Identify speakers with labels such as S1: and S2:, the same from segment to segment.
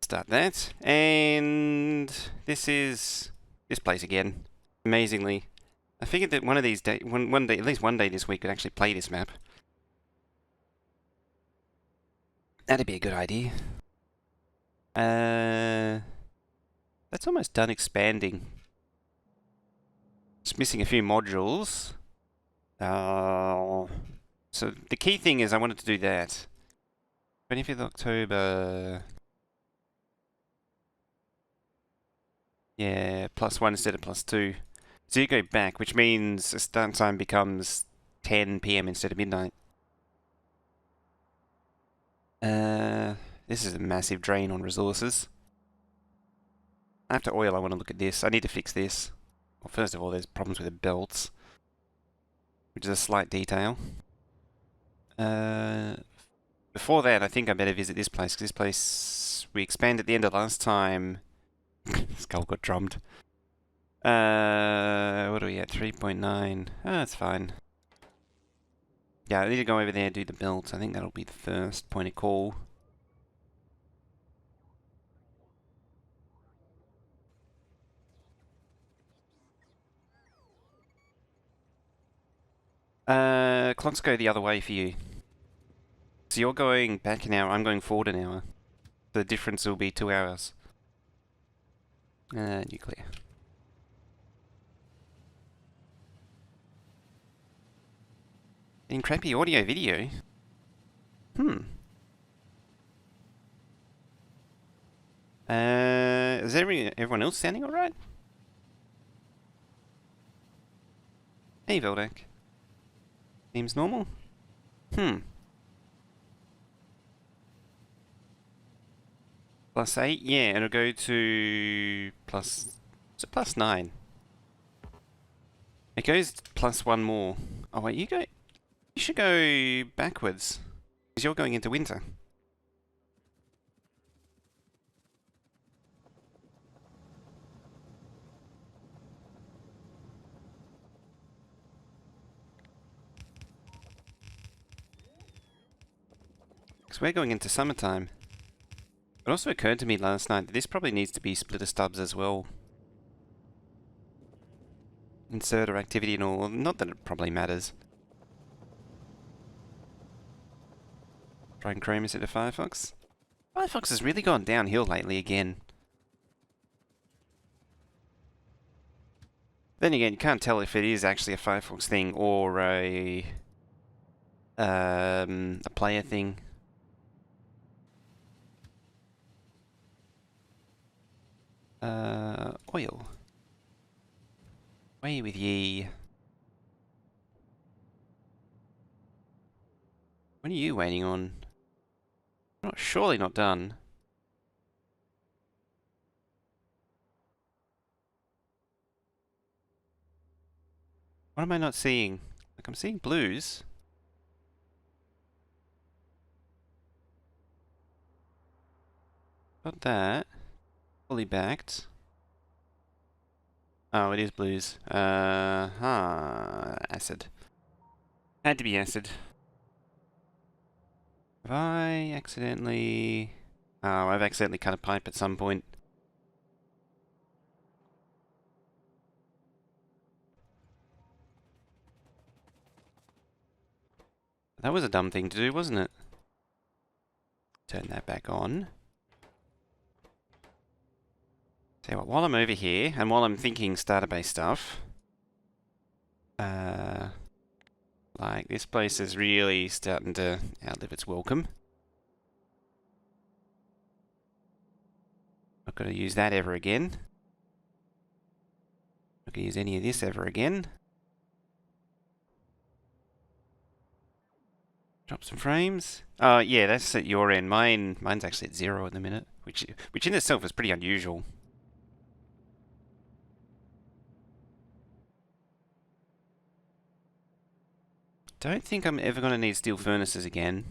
S1: Start that. And this is this place again. Amazingly. I figured that one of these days, one day, at least one day this week, could actually play this map. That'd be a good idea. That's almost done expanding. Just missing a few modules. So the key thing is I wanted to do that. 25th October. Yeah, +1 instead of +2. So you go back, which means the start time becomes 10 PM instead of midnight. This is a massive drain on resources. After oil, I want to look at this. I need to fix this. Well, first of all, there's problems with the belts, which is a slight detail. Before that, I think I better visit this place, because this place we expanded at the end of last time. Skull got drummed. What are we at? 3.9. Ah, that's fine. Yeah, I need to go over there and do the belts. I think that'll be the first point of call. Clocks go the other way for you. So you're going back an hour, I'm going forward an hour. The difference will be 2 hours. Nuclear. In crappy audio video? Is everyone else sounding alright? Hey, Veldak. Seems normal? +8? Yeah, it'll go to plus... Is it +9? It goes +1 more. Oh wait, you should go backwards. Because you're going into winter. Because we're going into summertime. It also occurred to me last night that this probably needs to be splitter stubs as well. Insert or activity and all. Not that it probably matters. Trying Chrome instead of Firefox. Firefox has really gone downhill lately again. Then again, you can't tell if it is actually a Firefox thing or a player thing. Oil. Away with ye. When are you waiting on? Surely not done. What am I not seeing? Like, I'm seeing blues. Got that. Fully backed. Oh, it is blues. Acid. Had to be acid. Have I accidentally... Oh, I've accidentally cut a pipe at some point. That was a dumb thing to do, wasn't it? Turn that back on. So while I'm over here, and while I'm thinking starter-based stuff, like, this place is really starting to outlive its welcome. Not going to use that ever again. Not going to use any of this ever again. Drop some frames. Yeah, that's at your end. Mine's actually at 0 at the minute, which in itself is pretty unusual. Don't think I'm ever going to need steel furnaces again.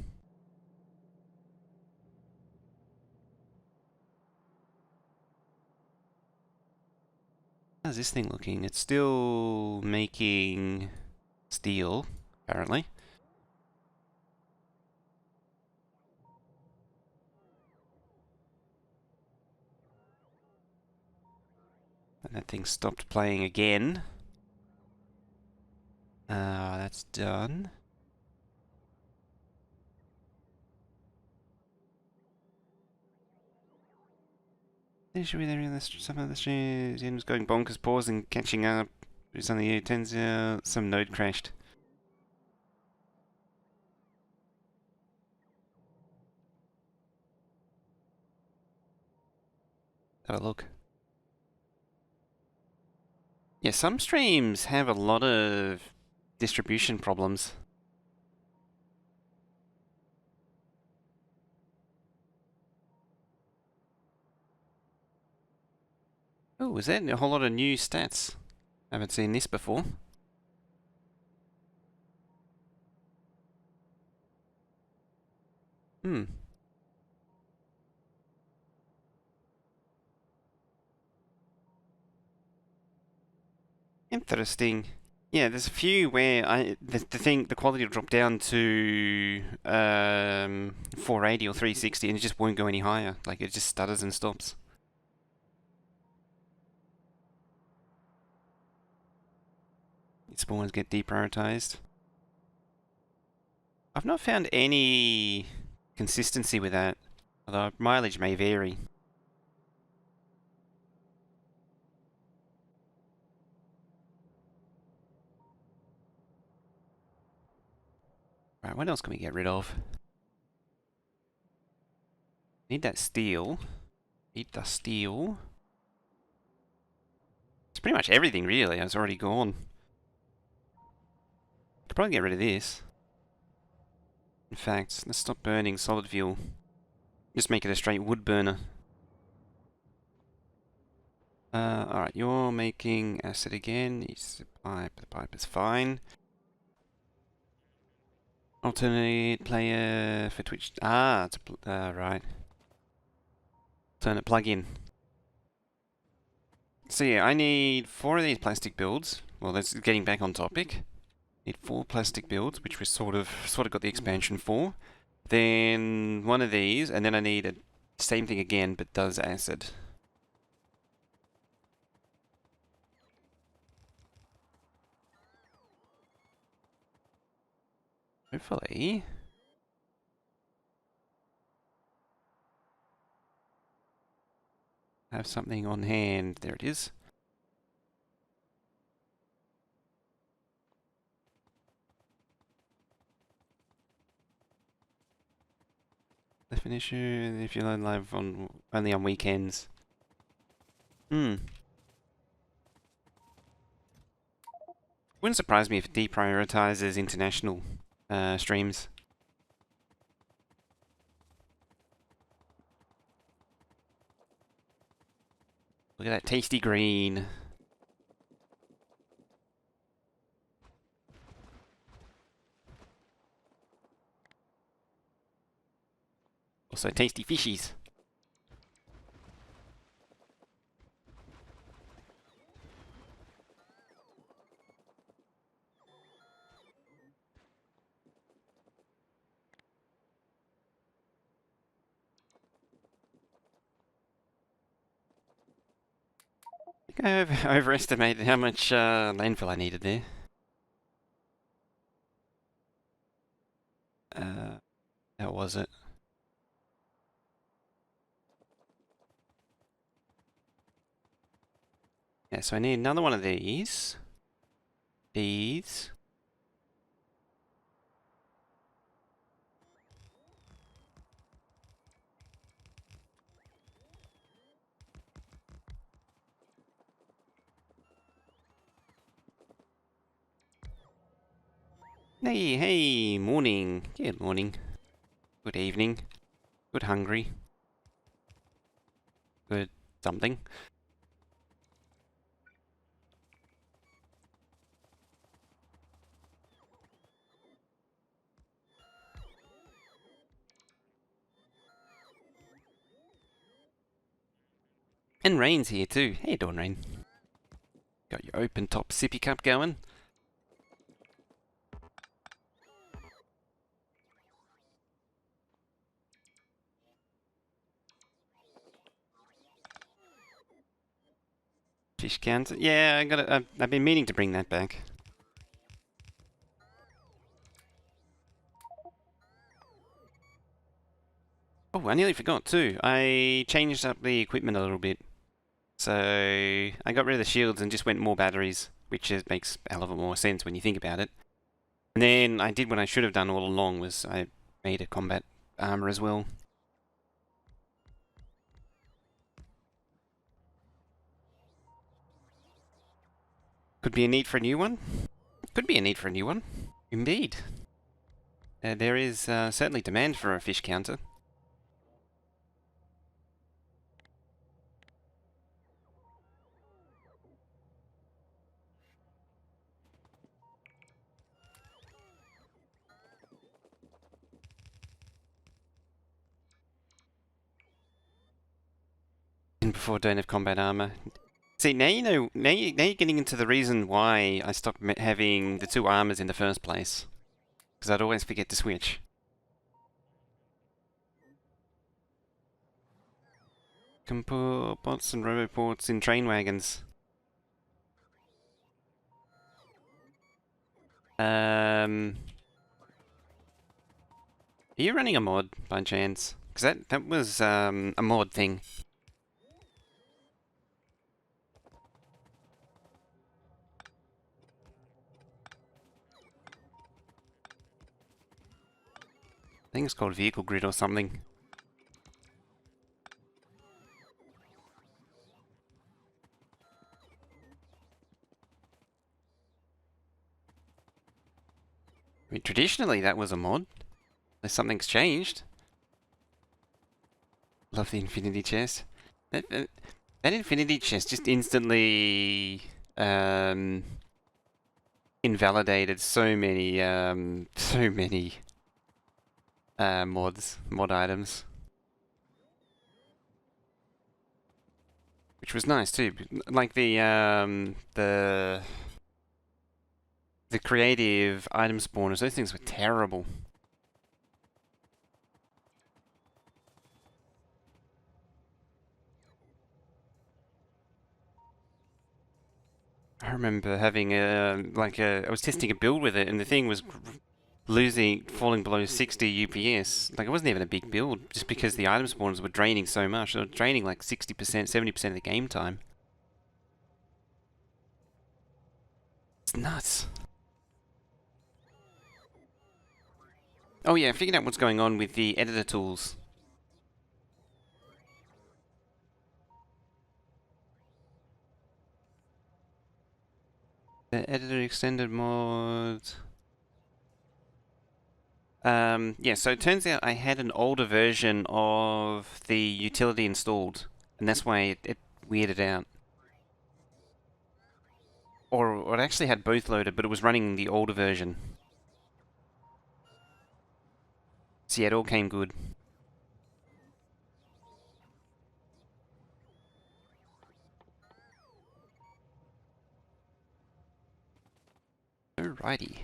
S1: How's this thing looking? It's still making steel, apparently. And that thing stopped playing again. That's done. Should be there. Some of the streams was going bonkers, pausing, catching up. It's on the turns out some node crashed. Have a look. Yeah, some streams have a lot of distribution problems. Oh, is that a whole lot of new stats? I haven't seen this before. Hmm. Interesting. Yeah, there's a few where the quality will drop down to 480 or 360 and it just won't go any higher. Like it just stutters and stops. Spawns get deprioritized. I've not found any consistency with that, although mileage may vary. Right, what else can we get rid of? Need that steel. Need the steel. It's pretty much everything, really. It's already gone. Could probably get rid of this. In fact, let's stop burning solid fuel. Just make it a straight wood burner. Alright, you're making acid again. It's the pipe is fine. Alternate player for Twitch. It's right. Alternate plugin. So yeah, I need 4 of these plastic builds. Well, that's getting back on topic. Need 4 plastic builds, which we sort of got the expansion for. Then 1 of these, and then I need a same thing again, but does acid. Hopefully. Have something on hand. There it is. Definition, if you learn live on only on weekends. Wouldn't surprise me if it deprioritizes international streams. Look at that tasty green. Also tasty fishies. I think I overestimated how much landfill I needed there. How was it? Yeah, so I need another one of these. These. Hey, morning. Good morning. Good evening. Good hungry. Good something. And Rain's here too. Hey, Dawn Rain. Got your open top sippy cup going. Fish counter. Yeah, I've been meaning to bring that back. Oh, I nearly forgot too. I changed up the equipment a little bit. So I got rid of the shields and just went more batteries, which makes a hell of a more sense when you think about it. And then I did what I should have done all along, was I made a combat armor as well. Could be a need for a new one. Could be a need for a new one. Indeed. There is certainly demand for a fish counter. And before don't have combat armor. See, now you know. Now you're getting into the reason why I stopped having the two armors in the first place. Because I'd always forget to switch. Can put bots and roboports in train wagons. Are you running a mod by chance? Because that was a mod thing. I think it's called Vehicle Grid or something. I mean, traditionally that was a mod. Unless something's changed. Love the infinity chest. That infinity chest just instantly invalidated so many mod items, which was nice too. Like the creative item spawners, those things were terrible. I remember having I was testing a build with it, and the thing was falling below 60 UPS. Like, it wasn't even a big build, just because the item spawners were draining so much. They were draining like 60%, 70% of the game time. It's nuts. Oh yeah, I figured out what's going on with the editor tools. The editor extended mod. Yeah, so it turns out I had an older version of the utility installed, and that's why it weirded out. Or it actually had both loaded, but it was running the older version. So yeah, it all came good. Alrighty.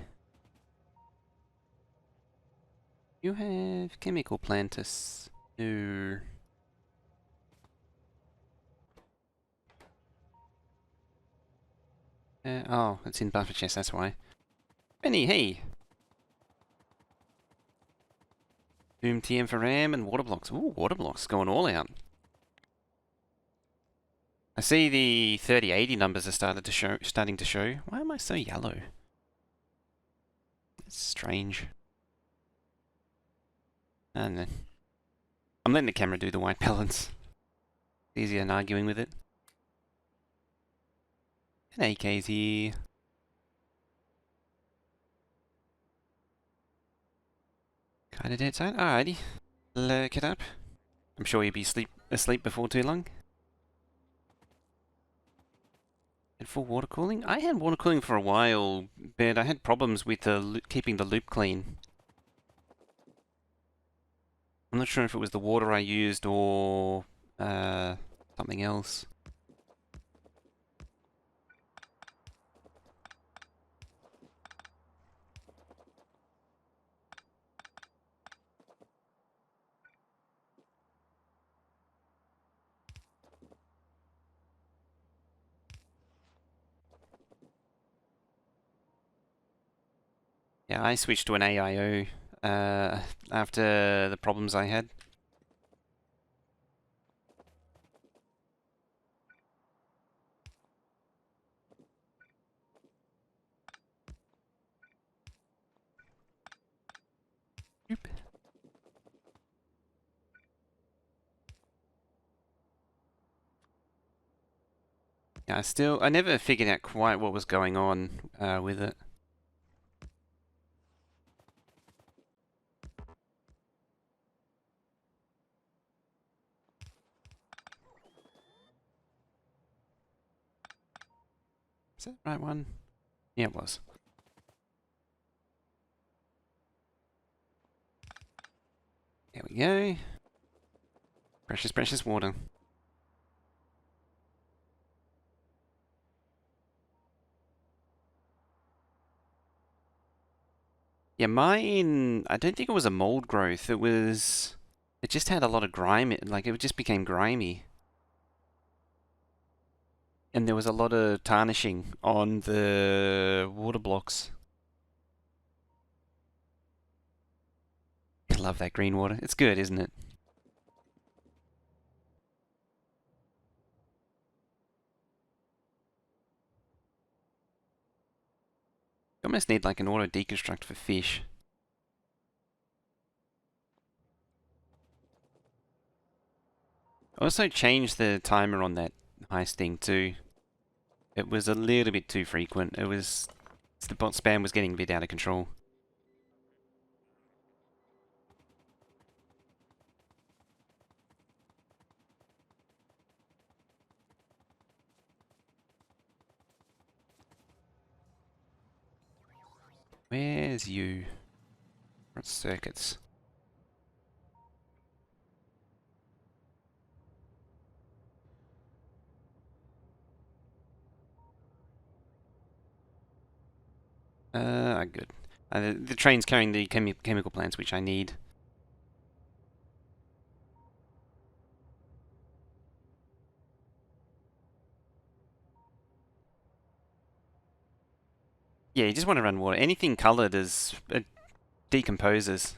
S1: You have chemical plantus. No. Oh, it's in buffer chest, that's why. Benny, hey! Boom TM for RAM and water blocks. Ooh, water blocks going all out. I see the 3080 numbers are starting to show. Why am I so yellow? It's strange. I don't know. I'm letting the camera do the white balance. Easier than arguing with it. And AK's here. Kinda dead side. Alrighty. Look it up. I'm sure you'll be asleep before too long. And full water cooling? I had water cooling for a while, but I had problems with keeping the loop clean. I'm not sure if it was the water I used or something else. Yeah, I switched to an AIO after the problems I had. Oop. Yeah, I never figured out quite what was going on with it. Is that the right one? Yeah, it was. There we go. Precious, precious water. Yeah, mine, I don't think it was a mold growth. It just had a lot of grime. Like, it just became grimy. And there was a lot of tarnishing on the water blocks. I love that green water. It's good, isn't it? You almost need like an auto deconstruct for fish. I also changed the timer on that heist thing too. It was a little bit too frequent. The bot spam was getting a bit out of control. Where's you? What circuits? Good. The train's carrying the chemical plants, which I need. Yeah, you just want to run water. Anything coloured is it decomposes.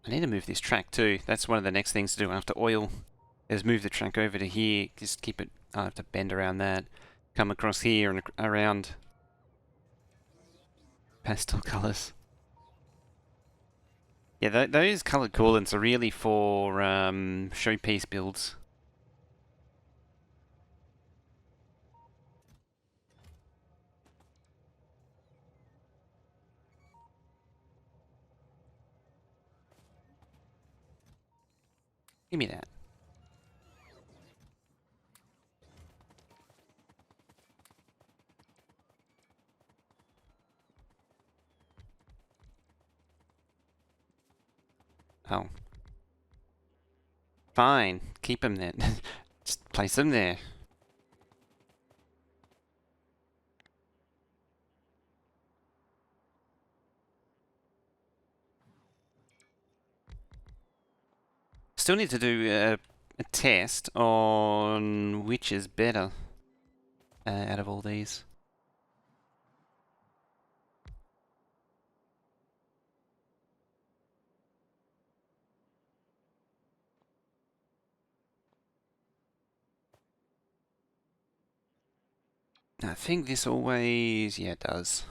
S1: I need to move this track too. That's one of the next things to do after oil, is move the track over to here. Just keep it. I have to bend around that. Come across here and around. Pastel colours. Yeah, those coloured coolants are really for showpiece builds. Give me that. Oh. Fine. Keep them then. Just place them there. Still need to do a test on which is better out of all these. I think this always... Yeah, it does.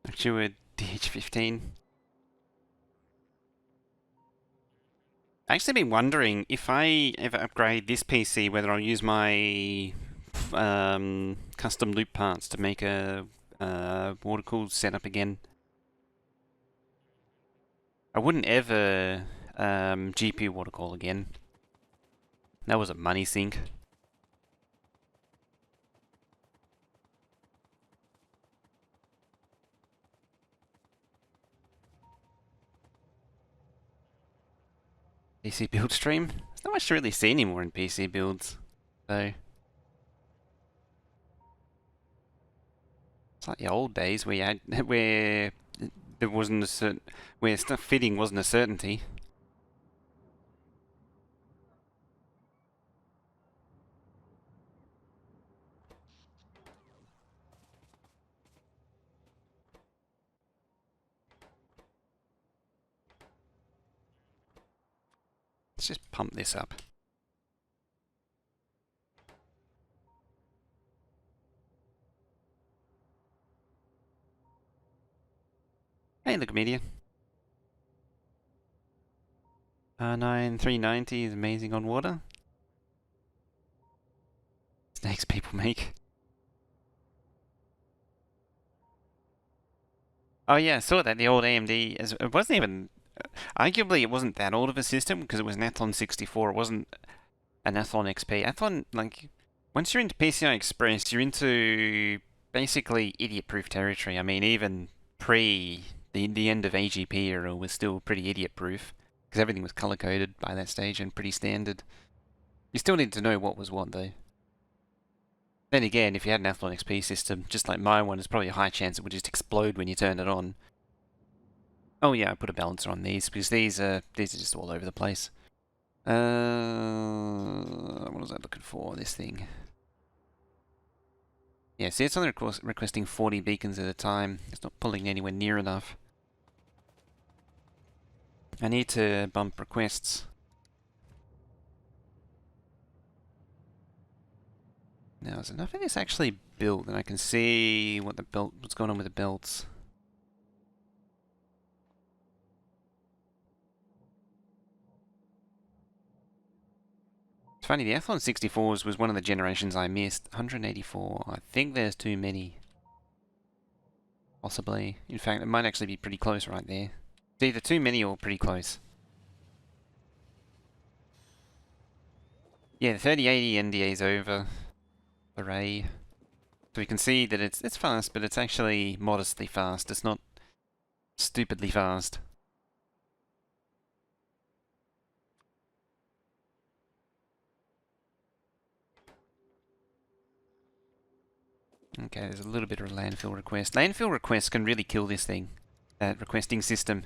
S1: Actually, DH15. I actually been wondering if I ever upgrade this PC, whether I'll use my custom loop parts to make a water-cooled setup again. I wouldn't ever GPU water cool again. That was a money sink. PC build stream. There's not much to really see anymore in PC builds, so it's like the old days where you had, where there wasn't a certain, where stuff fitting wasn't a certainty. Let's just pump this up. Hey, look, media. R9 390 is amazing on water. Snakes people make. Oh yeah, I saw that the old AMD, it wasn't even, arguably it wasn't that old of a system because it was an Athlon 64. It wasn't an Athlon XP. Athlon, like, once you're into PCI Express, you're into basically idiot-proof territory. I mean, even pre the end of AGP era was still pretty idiot-proof because everything was color-coded by that stage and pretty standard. You still need to know what was what, though. Then again, if you had an Athlon XP system, just like my one, there's probably a high chance it would just explode when you turn it on. Oh yeah, I put a balancer on these because these are just all over the place. What was I looking for? This thing. Yeah, see, it's only requesting 40 beacons at a time. It's not pulling anywhere near enough. I need to bump requests. Now, is enough of this actually built that I can see what's going on with the belts? It's funny, the Athlon 64s was one of the generations I missed. 184. I think there's too many. Possibly. In fact, it might actually be pretty close right there. It's either too many or pretty close. Yeah, the 3080 NDA is over. Hooray. So we can see that it's fast, but it's actually modestly fast. It's not stupidly fast. Okay, there's a little bit of a landfill request. Landfill requests can really kill this thing. That requesting system.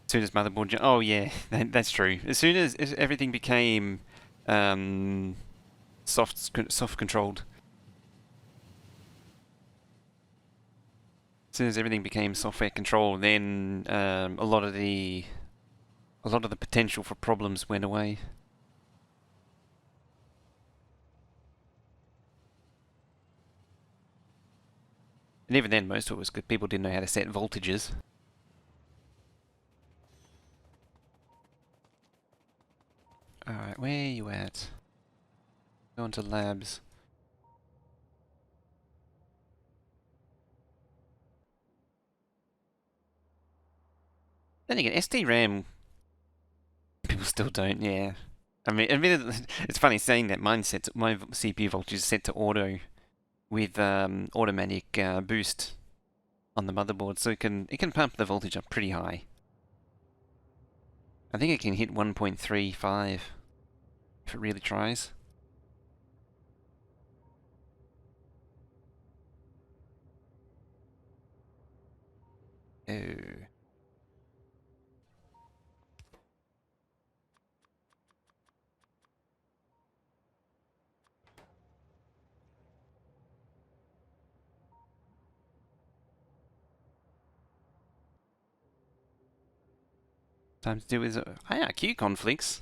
S1: As soon as motherboard... Oh yeah, that's true. As soon as everything became soft controlled. As soon as everything became software controlled, then a lot of the potential for problems went away. And even then, most of it was good. People didn't know how to set voltages. Alright, where are you at? Go into labs. Then again, SD-RAM, people still don't, yeah. I mean, it's funny saying that my CPU voltage is set to auto with automatic boost on the motherboard, so it can pump the voltage up pretty high. I think it can hit 1.35 if it really tries. Oh. Time to do with IRQ conflicts.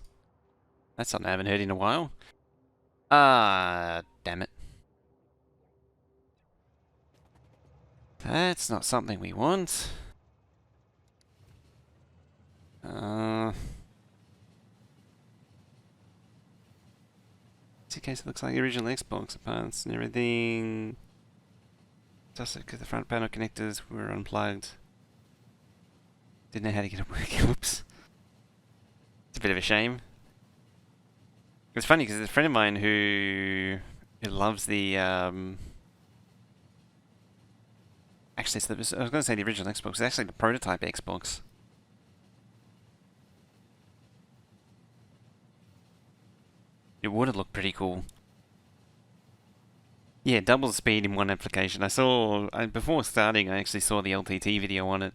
S1: That's something I haven't heard in a while. Ah, damn it. That's not something we want. In case it looks like the original Xbox parts and everything. Just because the front panel connectors were unplugged. Didn't know how to get it working. Whoops. It's a bit of a shame. It's funny because there's a friend of mine who loves the actually, I was going to say the original Xbox. It's actually the prototype Xbox. pretty cool. Yeah, double speed in one application. Before starting, I actually saw the LTT video on it.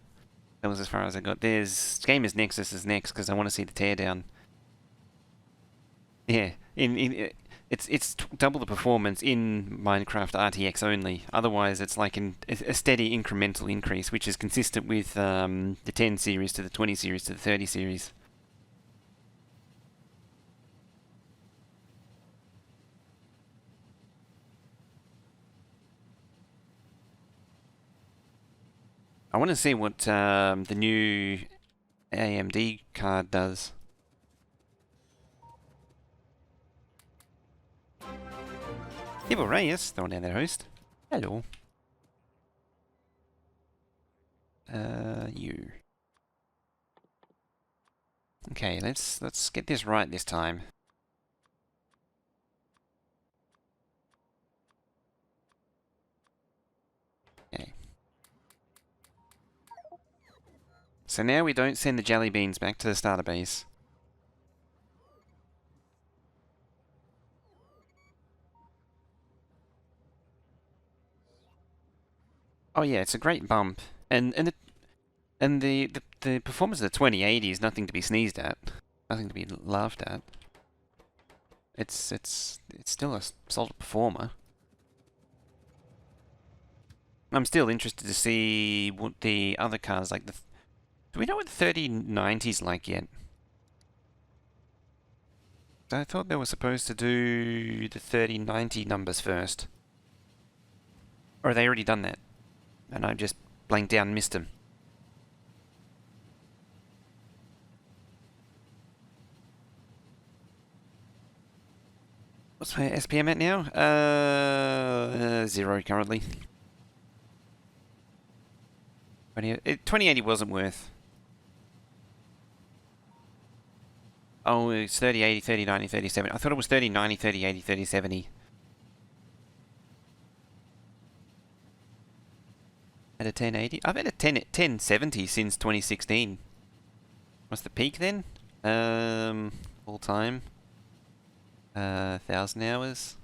S1: That was as far as I got. There's Gamers Nexus is next because I want to see the teardown. Yeah, it's double the performance in Minecraft RTX only. Otherwise, it's like a steady incremental increase, which is consistent with the 10 series to the 20 series to the 30 series. I want to see what the new AMD card does. Evil Reyes, throwing down their host. Hello. You. Okay, let's get this right this time. Okay. So now we don't send the jelly beans back to the starter base. Oh yeah, it's a great bump, and the performance of the 2080 is nothing to be sneezed at, nothing to be laughed at. It's still a solid performer. I'm still interested to see what the other cars like. Do we know what the 3090's like yet? I thought they were supposed to do the 3090 numbers first. Or have they already done that? And I just blanked out and missed them. What's my SPM at now? 0 currently. 2080 wasn't worth. Oh, it's 3080, 3090, 3070. I thought it was 3090, 3080, 3070. At a 1080? I've had a 1070 since 2016. What's the peak then? All time. 1,000 hours.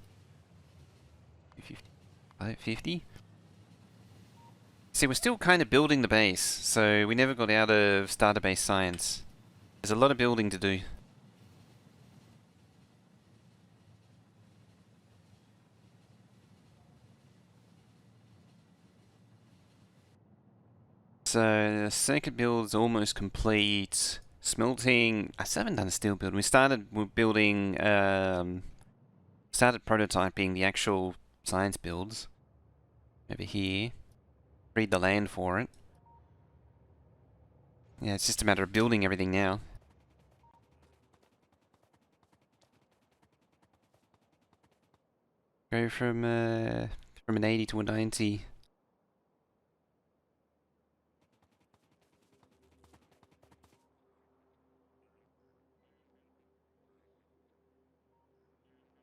S1: 50? See, we're still kind of building the base, so we never got out of starter base science. There's a lot of building to do. So the circuit build's almost complete. Smelting, I still haven't done a steel build. We started building, started prototyping the actual science builds over here. Read the land for it. Yeah, it's just a matter of building everything now. Go from an 80 to a 90.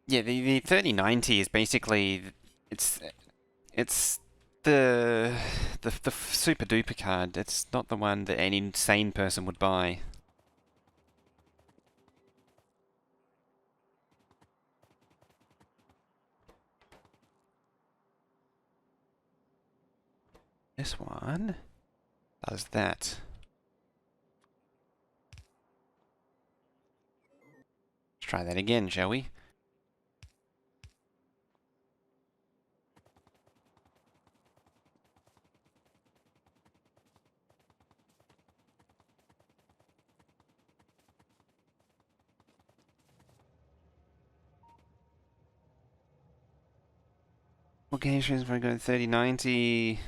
S1: Yeah, the 3090 is basically it's the super duper card. It's not the one that any insane person would buy. This one does that. Let's try that again, shall we? Locations if I go 3090.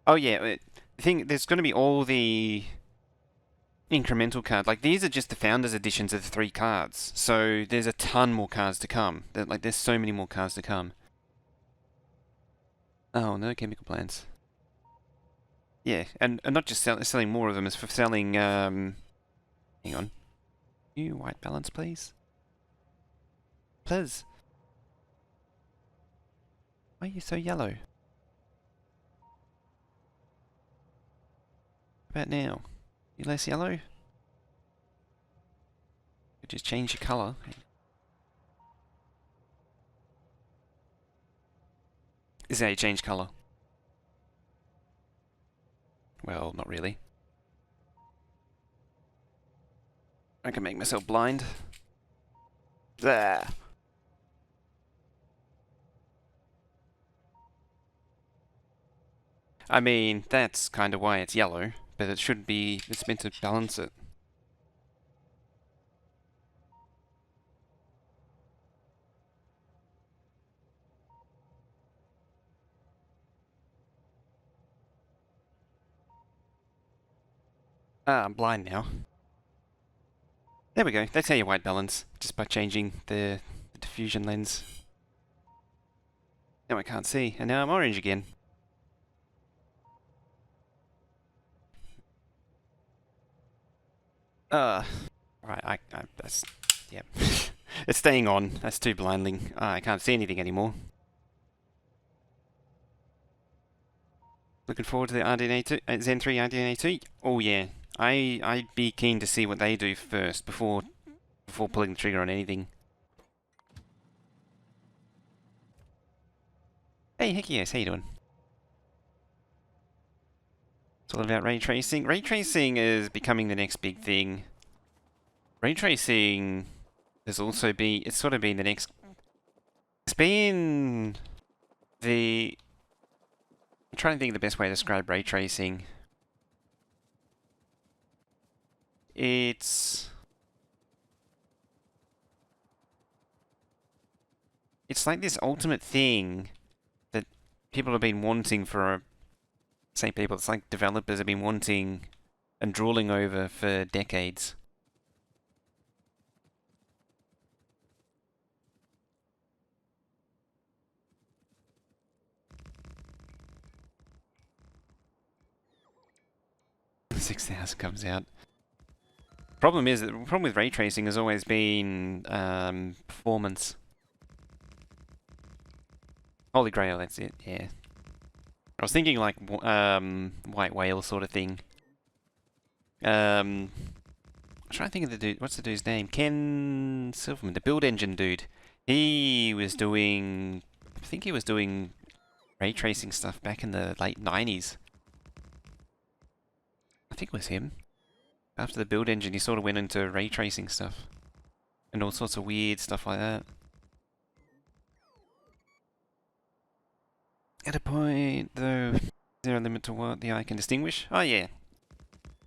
S1: Oh yeah, I think there's going to be all the incremental cards. Like these are just the founders editions of the 3 cards. So there's a ton more cards to come. There's so many more cards to come. Oh, no chemical plants. Yeah, and not just selling more of them, it's for selling, hang on. You white balance, please. Please. Why are you so yellow? How about now? You less yellow? Just change your colour. This is how you change colour. Well, not really. I can make myself blind. There. I mean, that's kind of why it's yellow, but it should be, it's meant to balance it. Ah, I'm blind now. There we go, that's how you white balance, just by changing the diffusion lens. Now I can't see, and now I'm orange again. Right, that's, yeah. It's staying on, that's too blinding. I can't see anything anymore. Looking forward to the RDNA2, Zen 3 RDNA2. Oh yeah, I'd be keen to see what they do first before pulling the trigger on anything. Hey, heck yes, how you doing? It's all about ray tracing. Ray tracing is becoming the next big thing. Ray tracing has also been, it's sort of been the next, it's been the, I'm trying to think of the best way to describe ray tracing. It's like this ultimate thing that people have been wanting for, say people, it's like developers have been wanting and drooling over for decades. $6,000 comes out. Problem is, the problem with ray tracing has always been performance. Holy Grail, that's it, yeah. I was thinking like White Whale sort of thing. I'm trying to think of the dude, what's the dude's name? Ken Silverman, the build engine dude. He was doing, I think he was doing ray tracing stuff back in the late 90s. I think it was him. After the build engine, he sort of went into ray tracing stuff. And all sorts of weird stuff like that. At a point, though, is there a limit to what the eye can distinguish? Oh yeah.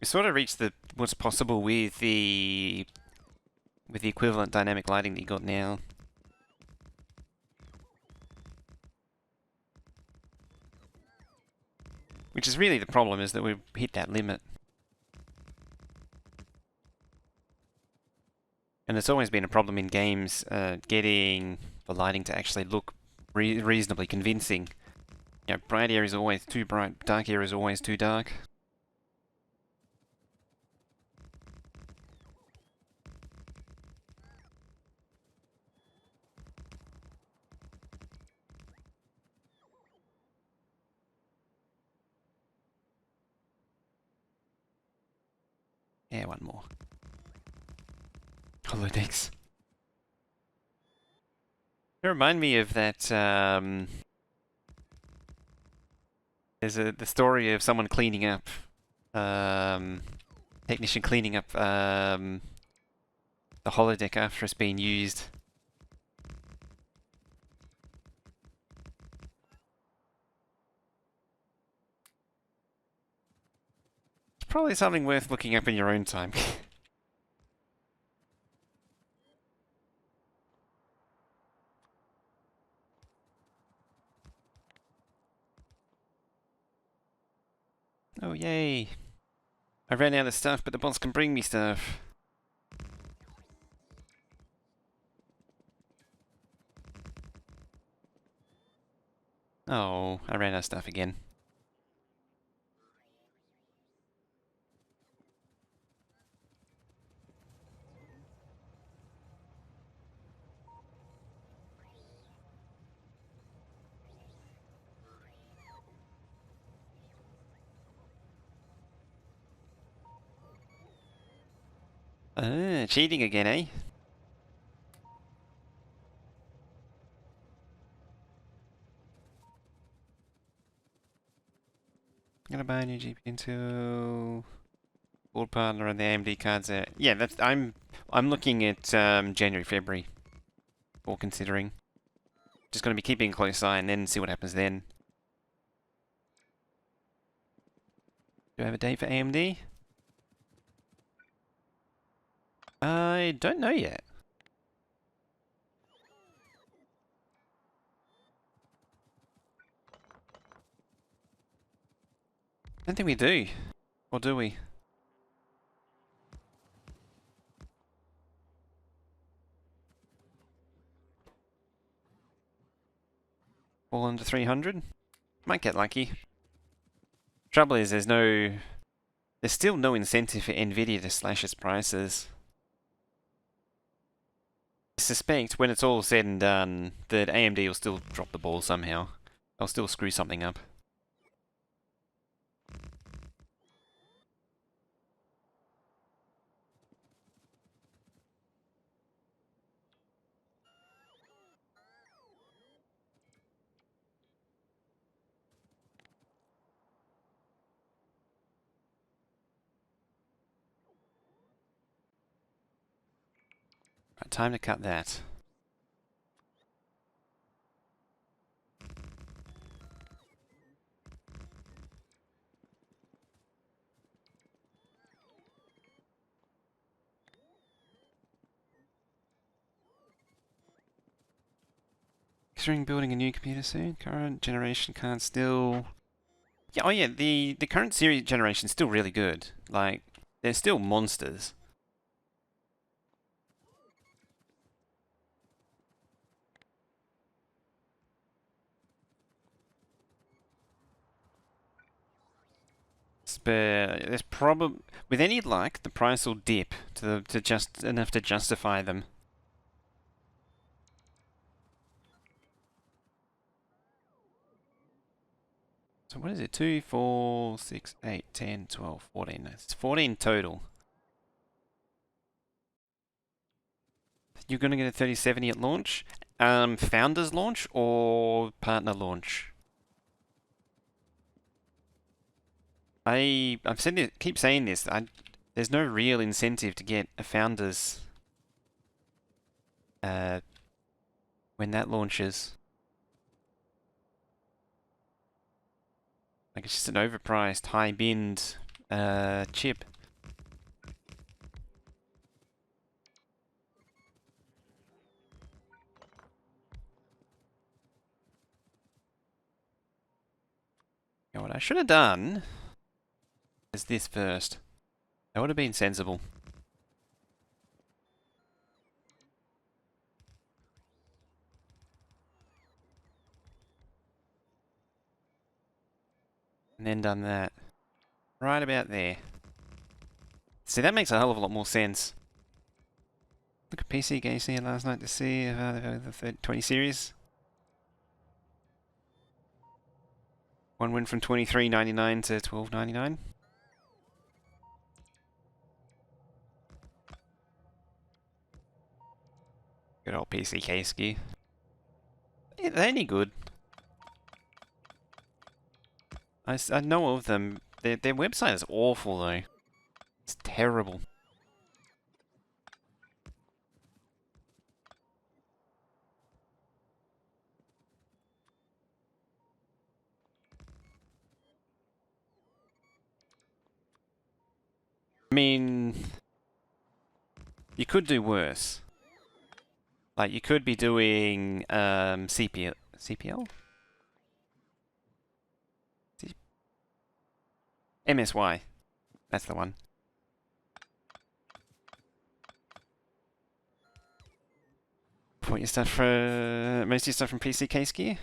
S1: We sort of reached the what's possible with the equivalent dynamic lighting that you got now. Which is really the problem, is that we've hit that limit. And it's always been a problem in games, getting the lighting to actually look reasonably convincing. You know, bright areas are always too bright, dark areas are always too dark. Yeah, one more. Holodecks. They remind me of that, there's the story of someone cleaning up, technician cleaning up, the holodeck after it's been used. It's probably something worth looking up in your own time. Oh yay! I ran out of stuff, but the boss can bring me stuff. Oh, I ran out of stuff again. Cheating again, eh? gonna buy a new GPU until board partner and the AMD cards there. Yeah, I'm looking at January, February for considering. Just gonna be keeping a close eye and then see what happens then. Do I have a date for AMD? I don't know yet. I don't think we do. Or do we? Fall under 300? Might get lucky. Trouble is, there's still no incentive for Nvidia to slash its prices. I suspect when it's all said and done that AMD will still drop the ball somehow. They'll still screw something up. Right, time to cut that. Considering building a new computer soon, current generation can't still... Yeah, oh yeah, the current series generation is still really good. Like, they're still monsters. But there's probably, with any luck, the price will dip to just enough to justify them. So what is it? 2, 4, 6, 8, 10, 12, 14. It's 14 total. You're going to get a 3070 at launch? Founders launch or partner launch? I've said it, keep saying this. There's no real incentive to get a founders when that launches. Like, it's just an overpriced, high binned chip. You know what I should have done is this first. That would have been sensible. And then done that. Right about there. See, that makes a hell of a lot more sense. Look at PC Games here last night to see the 20 series. One went from $23.99 to $12.99. Good old PC K-Ski. They're any good. I know of them. Their website is awful though. It's terrible. I mean, you could do worse. Like, you could be doing CPL? MSY. That's the one. What your stuff for most of your stuff from PC Case Gear?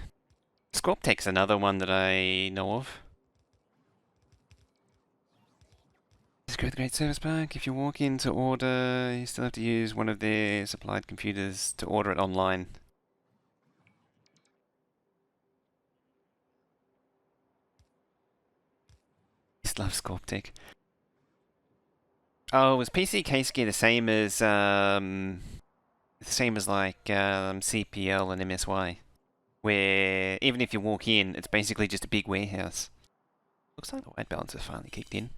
S1: Scorptek's another one that I know of. It's a great service pack. If you walk in to order, you still have to use one of their supplied computers to order it online. I just love Scorptek. Oh, was PC Case Gear the same as like CPL and MSY, where even if you walk in, it's basically just a big warehouse. Looks like the white balance has finally kicked in.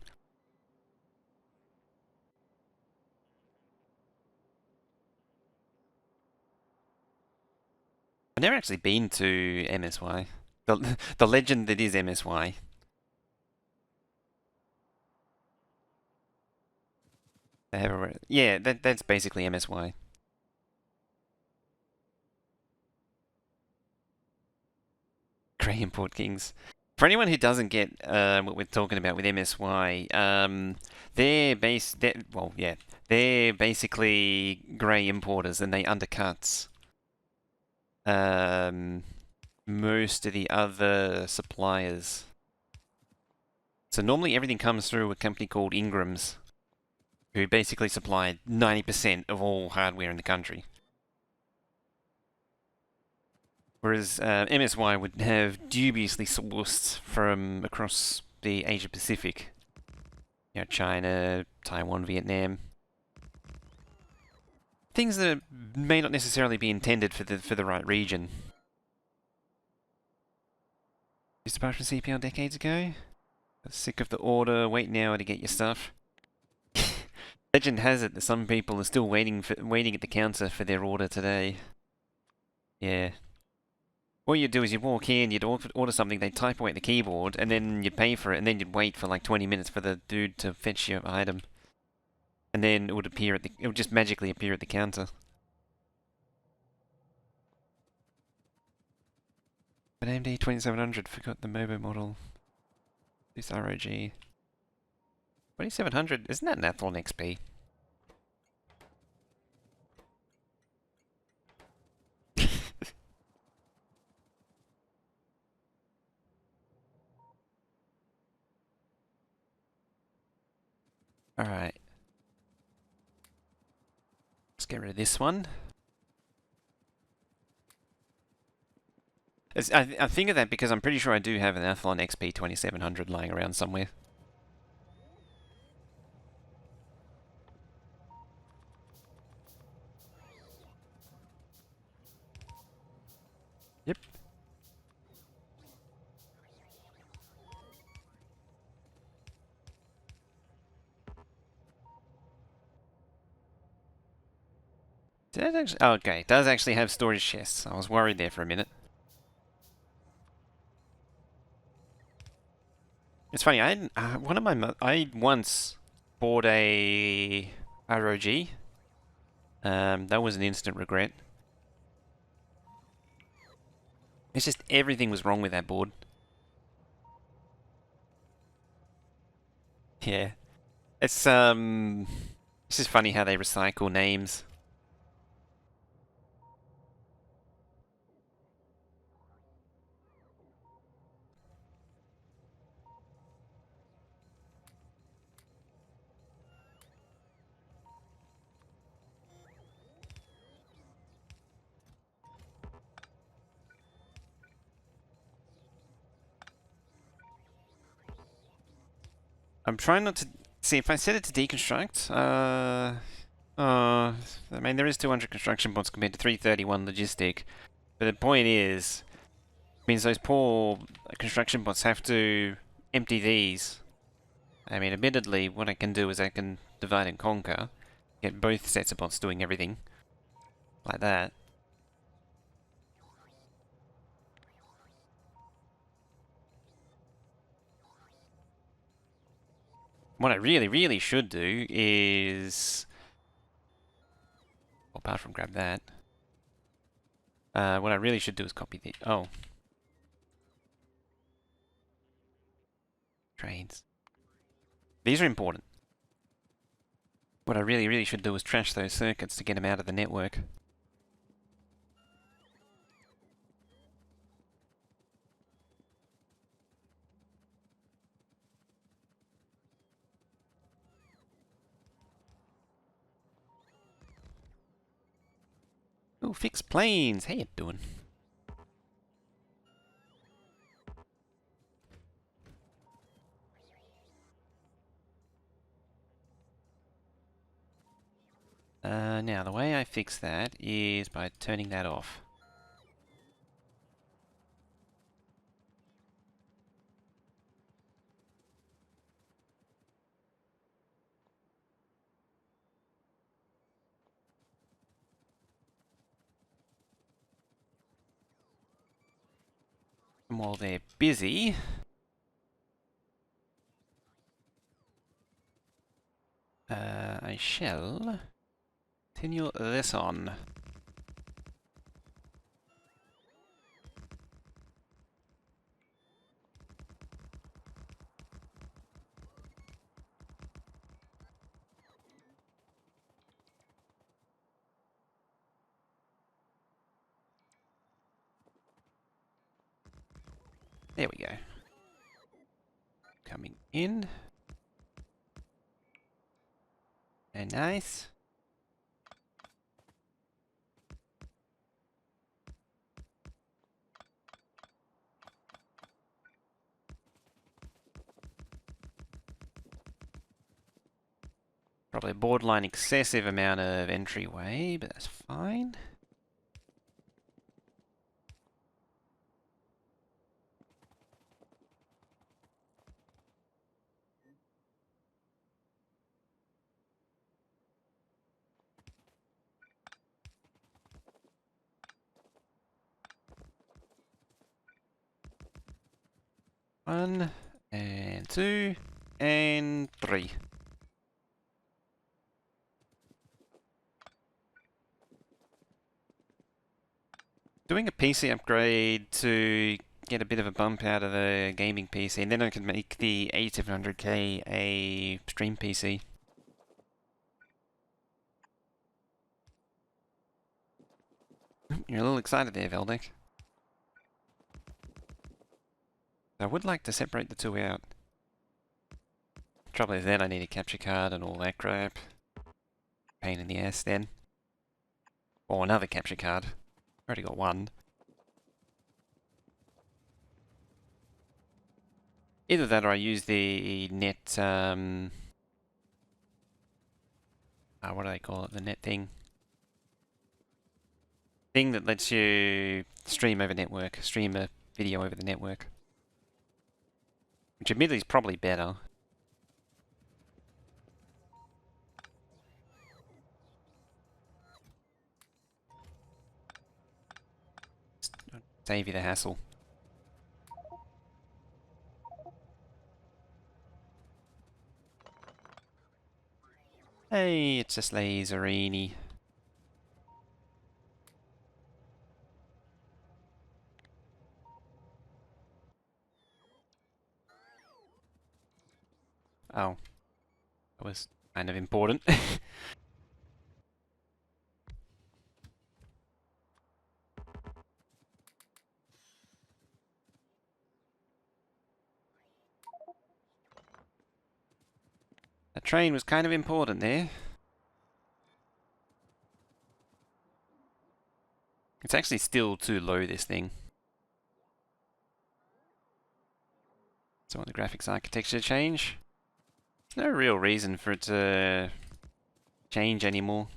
S1: I've never actually been to MSY. The legend that is MSY. They have a yeah, that's basically MSY. Grey Import Kings. For anyone who doesn't get what we're talking about with MSY, they're basically grey importers and they undercut most of the other suppliers. So normally everything comes through a company called Ingram's, who basically supply 90% of all hardware in the country. Whereas MSY would have dubiously sourced from across the Asia Pacific. You know, China, Taiwan, Vietnam. Things that may not necessarily be intended for the right region. Used to buy from CPL decades ago. Sick of the order, wait now to get your stuff. Legend has it that some people are still waiting at the counter for their order today. Yeah. All you'd do is you'd walk in, you'd order something, they'd type away at the keyboard, and then you'd pay for it, and then you'd wait for like 20 minutes for the dude to fetch your item. And then it would just magically appear at the counter. But AMD 2700, forgot the MOBO model. This ROG. 2700, isn't that an Athlon XP? Alright. Let's get rid of this one. I think of that because I'm pretty sure I do have an Athlon XP 2700 lying around somewhere. Yep. Did it actually? Oh, okay, it does actually have storage chests. I was worried there for a minute. It's funny. I once bought a ROG. That was an instant regret. It's just everything was wrong with that board. Yeah, it's just funny how they recycle names. I'm trying not to see if I set it to deconstruct. I mean, there is 200 construction bots compared to 331 logistic, but the point is, means those poor construction bots have to empty these. I mean, admittedly, what I can do is I can divide and conquer, get both sets of bots doing everything like that. What I really should do is, apart from grab that, what I really should do is copy the, trains. These are important. What I really should do is trash those circuits to get them out of the network. Oh, fixed planes! How you doing? Now, the way I fix that is by turning that off. And while they're busy, I shall continue this on. There we go. Coming in. Very nice. Probably a borderline excessive amount of entryway, but that's fine. One, and two, and three. Doing a PC upgrade to get a bit of a bump out of the gaming PC, and then I can make the 8700K a stream PC. You're a little excited there, Veldek. I would like to separate the two out. Trouble is then I need a capture card and all that crap. Pain in the ass then. Or another capture card. Already got one. Either that or I use the net, what do they call it? The net thing. Thing that lets you stream over network. Stream a video over the network. Which admittedly is probably better. Save you the hassle. Hey, it's just laserini. Oh. That was kind of important. The train was kind of important there. It's actually still too low, this thing. So I want the graphics architecture to change. There's no real reason for it to change anymore.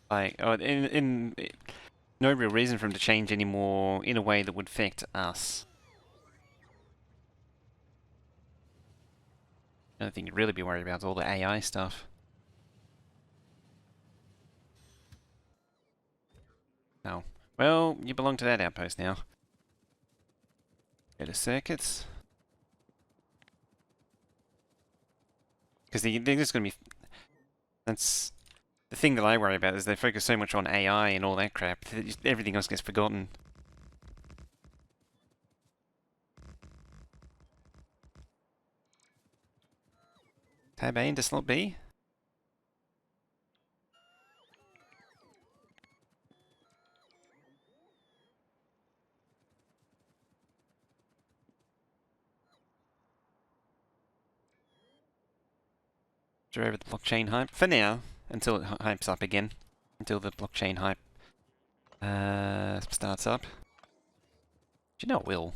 S1: Like, oh, no real reason for him to change anymore in a way that would affect us. The only thing you'd really be worried about is all the AI stuff. Oh. Well, you belong to that outpost now. Go to circuits. Because they're just going to be... That's... The thing that I worry about is they focus so much on AI and all that crap, that everything else gets forgotten. Tab A into slot B? Over the blockchain hype for now, until it hypes up again, until the blockchain hype starts up. Do you know it will?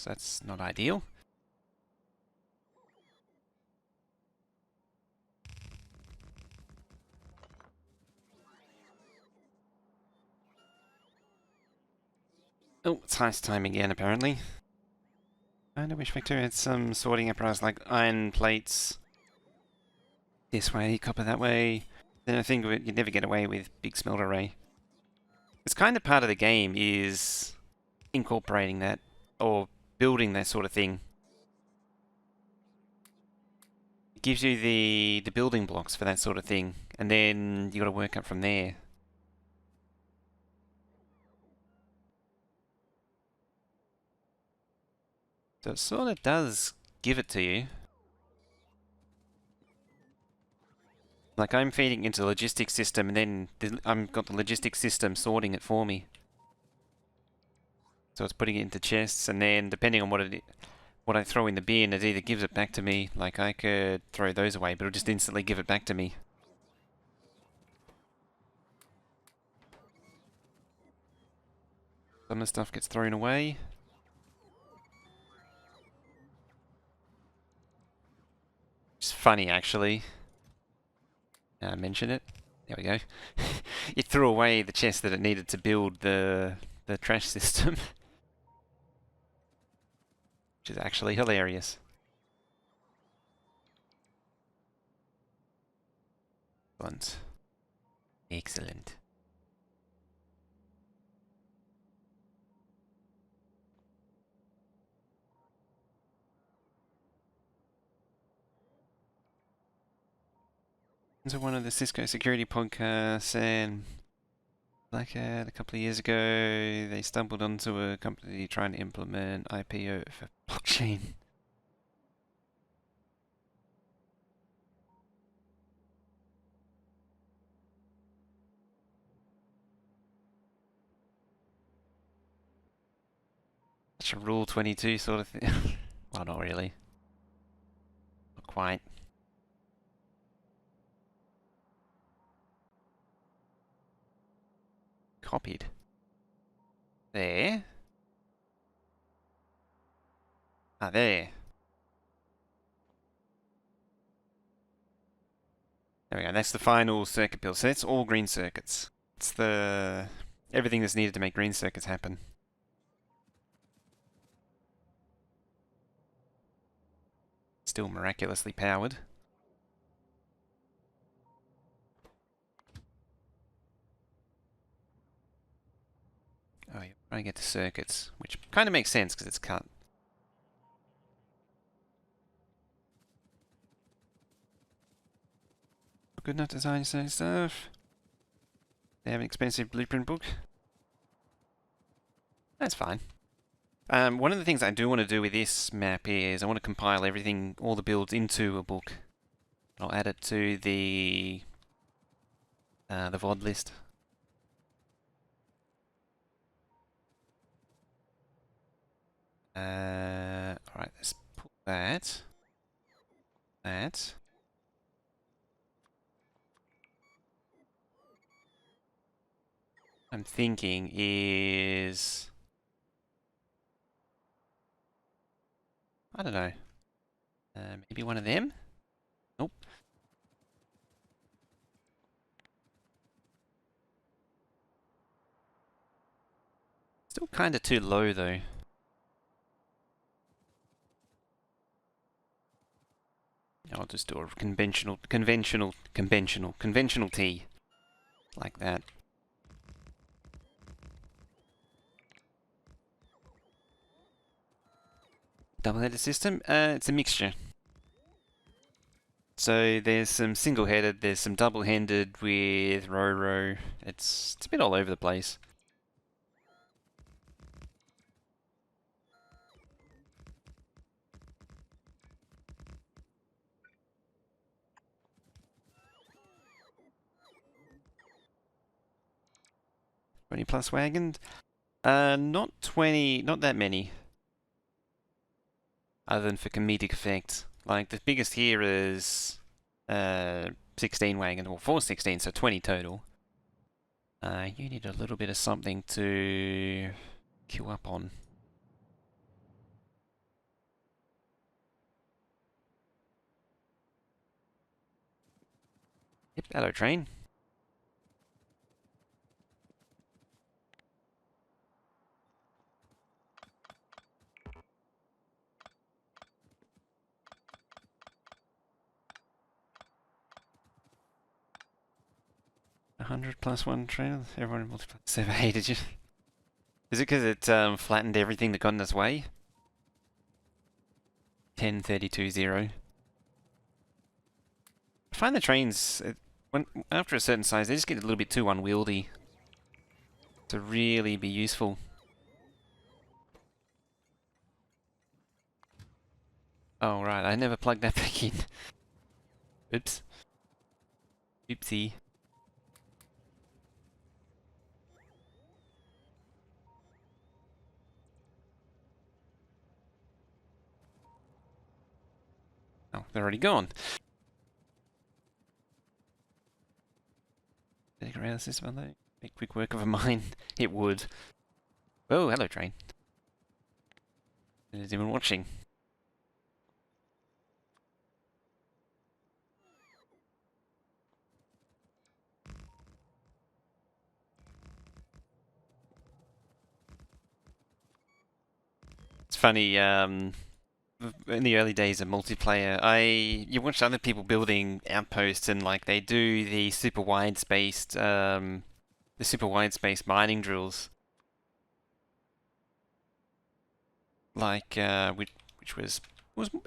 S1: That's not ideal. Oh, it's heist time again, apparently. I wish Factorio had some sorting apparatus like iron plates this way, copper that way. Then I think you'd never get away with big smelter array. It's kind of part of the game is incorporating that or building that sort of thing. It gives you the building blocks for that sort of thing, and then you got to work up from there. So it sort of does give it to you. Like I'm feeding into the logistics system, and then I've got the logistics system sorting it for me. So it's putting it into chests, and then depending on what I throw in the bin, it either gives it back to me. Like I could throw those away, but it'll just instantly give it back to me. Some of the stuff gets thrown away. It's funny, actually. Now I mention it. There we go. It threw away the chest that it needed to build the trash system. Which is actually hilarious. Excellent. So one of the Cisco security podcasts, and like a couple of years ago, they stumbled onto a company trying to implement IPO for blockchain. Such a Rule 22 sort of thing. Well, not really. Not quite. Copied. There. Ah, there. There we go. That's the final circuit build. So that's all green circuits. It's everything that's needed to make green circuits happen. Still miraculously powered. Oh, you're trying to get to circuits, which kind of makes sense because it's cut. Good enough design stuff. They have an expensive blueprint book. That's fine. One of the things I do want to do with this map is I want to compile everything, all the builds into a book. I'll add it to the VOD list. Alright, let's pull that. That. I'm thinking is... I don't know. Maybe one of them? Nope. Still kind of too low though. I'll just do a conventional T. Like that. Double-headed system? It's a mixture. So there's some single-headed, there's some double-handed with row. It's a bit all over the place. +20 wagon? Not 20, not that many. Other than for comedic effect. Like, the biggest here is 16 wagon, or 416, so 20 total. You need a little bit of something to queue up on. Yep, hello train. 100 plus one trail. Everyone multiplied. Server hated you. Is it because it flattened everything that got in its way? 10.32.0. I find the trains, after a certain size, they just get a little bit too unwieldy to really be useful. Oh right, I never plugged that back in. Oops. Oopsie. Oh, they're already gone. Take around the system, though. Make quick work of a mine. It would. Oh, hello, train. Is anyone watching? It's funny, in the early days of multiplayer, you watch other people building outposts and like they do the super wide spaced mining drills. Like which was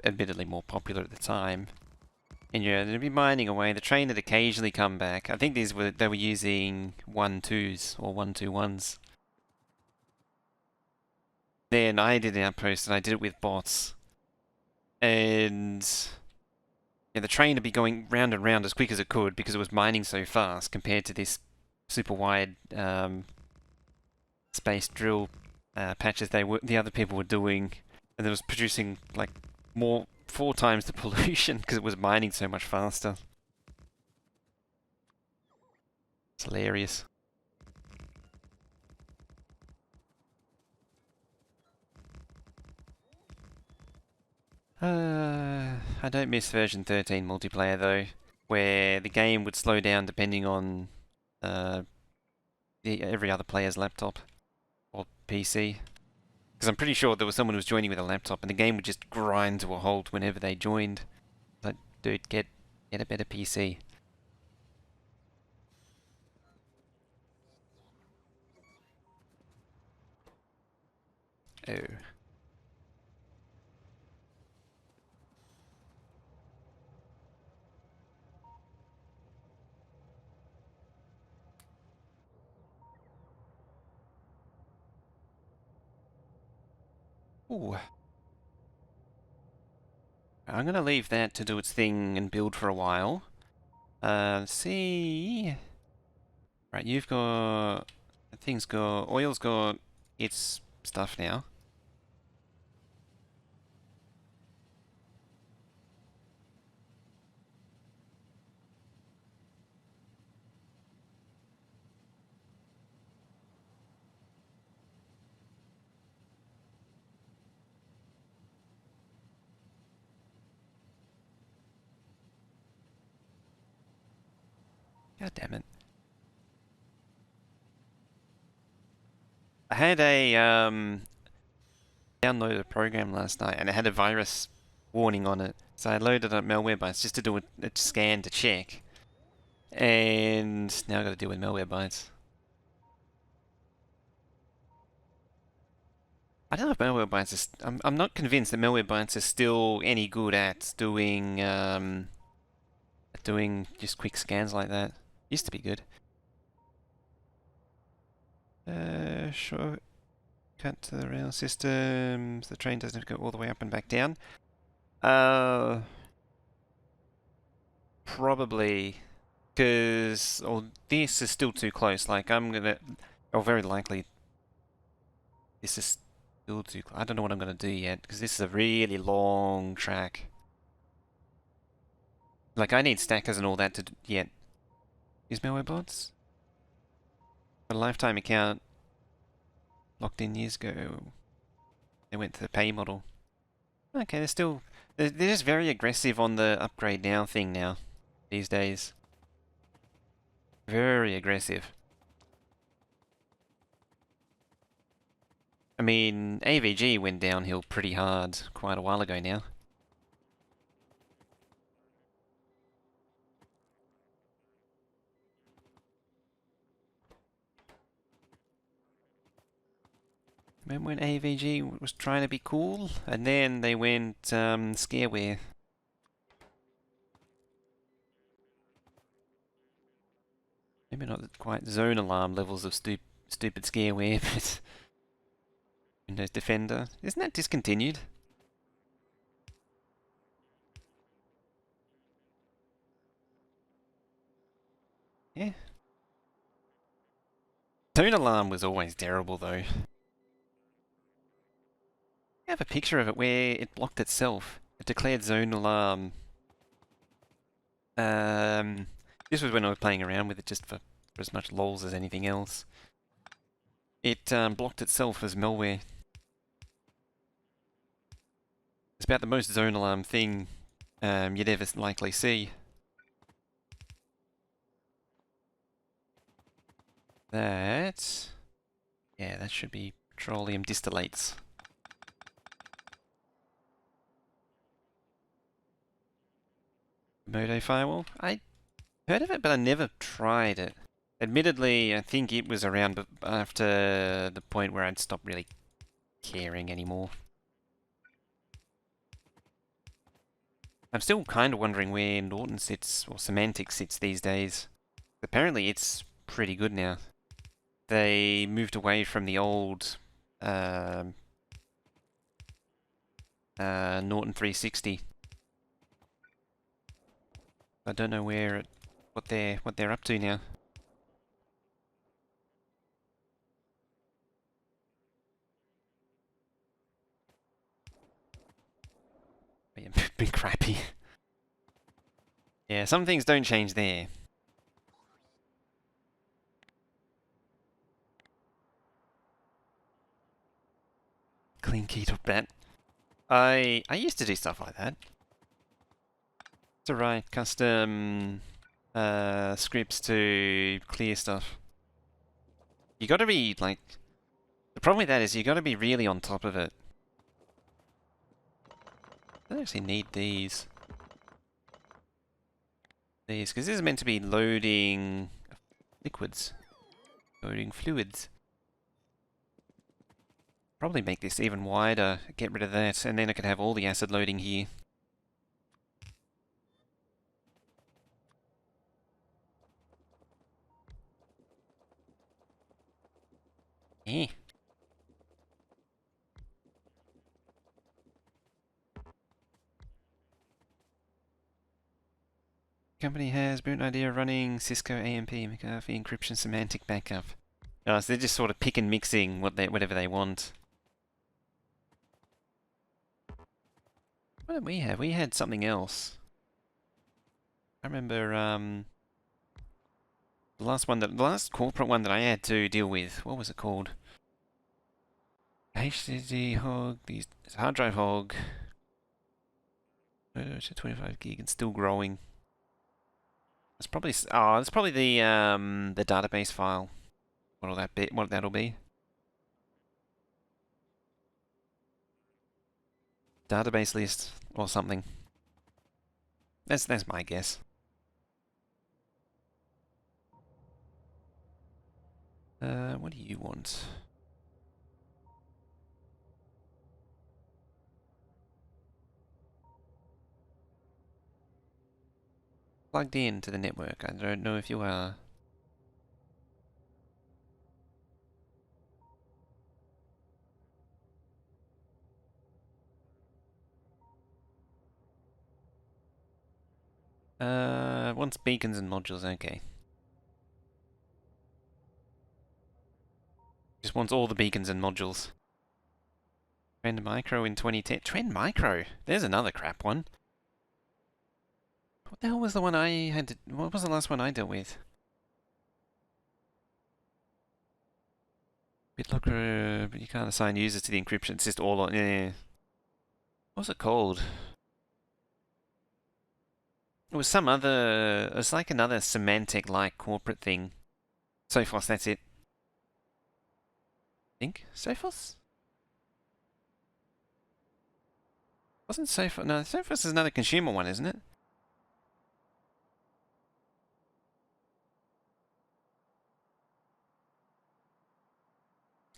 S1: admittedly more popular at the time. And yeah, they'd be mining away. The train would occasionally come back. I think they were using 1-2s or 1-2-1s. Then I did an outpost and I did it with bots. And yeah, the train would be going round and round as quick as it could because it was mining so fast compared to this super wide space drill patches the other people were doing, and it was producing like 4 times the pollution because it was mining so much faster. It's hilarious. I don't miss version 13 multiplayer though, where the game would slow down depending on every other player's laptop or PC. Because I'm pretty sure there was someone who was joining with a laptop and the game would just grind to a halt whenever they joined. Like, dude, get a better PC. Oh. Ooh. I'm gonna leave that to do its thing and build for a while. See. Right, you've got... Oil's got its stuff now. God damn it. I had a, downloaded a program last night and it had a virus warning on it. So I loaded up Malwarebytes just to do a scan to check. And now I've got to deal with Malwarebytes. I don't know if Malwarebytes is... I'm not convinced that Malwarebytes is still any good at doing just quick scans like that. Used to be good. Sure. Cut to the rail systems. The train doesn't have to go all the way up and back down. Probably because this is still too close. Like very likely, this is still too close. I don't know what I'm gonna do yet because this is a really long track. Like I need stackers and all that to yet. Use malware bots. A lifetime account locked in years ago. They went to the pay model. Okay, they're just very aggressive on the upgrade now thing now these days. Very aggressive. I mean, AVG went downhill pretty hard quite a while ago now. Remember when AVG was trying to be cool? And then they went scareware. Maybe not quite zone alarm levels of stupid scareware, but Windows Defender. Isn't that discontinued? Yeah. Zone alarm was always terrible though. I have a picture of it where it blocked itself. It declared zone alarm. This was when I was playing around with it just for as much lols as anything else. It blocked itself as malware. It's about the most zone alarm thing you'd ever likely see. That... Yeah, that should be petroleum distillates. Modo firewall? I heard of it, but I never tried it. Admittedly, I think it was around after the point where I'd stopped really caring anymore. I'm still kind of wondering where Norton sits, or Semantic sits these days. Apparently it's pretty good now. They moved away from the old Norton 360. I don't know what they're up to now. Yeah, a bit crappy. Yeah, some things don't change there. Clean key to bat. I used to do stuff like that. To write custom scripts to clear stuff. You gotta be, like... The problem with that is you gotta be really on top of it. I don't actually need these. Because this is meant to be loading liquids. Loading fluids. Probably make this even wider, get rid of that, and then I could have all the acid loading here. Eh. Company has boot idea running Cisco AMP McAfee encryption semantic backup. Oh, so they're just sort of pick and mixing whatever they want. What did we have? We had something else. I remember the last corporate one that I had to deal with. What was it called? HDD hog. These hard drive hog. It's a 25 gig and still growing. It's probably it's probably the database file. What'll that be? What that'll be? Database list or something. That's my guess. What do you want? Plugged in to the network. I don't know if you are. Wants beacons and modules. Okay. Just wants all the beacons and modules. Trend Micro in 2010. Trend Micro? There's another crap one. What the hell was the one I had to... What was the last one I dealt with? BitLocker, but you can't assign users to the encryption. It's just all on... Yeah. What's it called? It was some other... It was like another semantic-like corporate thing. Sophos, that's it. I think? Sophos? Wasn't Sophos... No, Sophos is another consumer one, isn't it?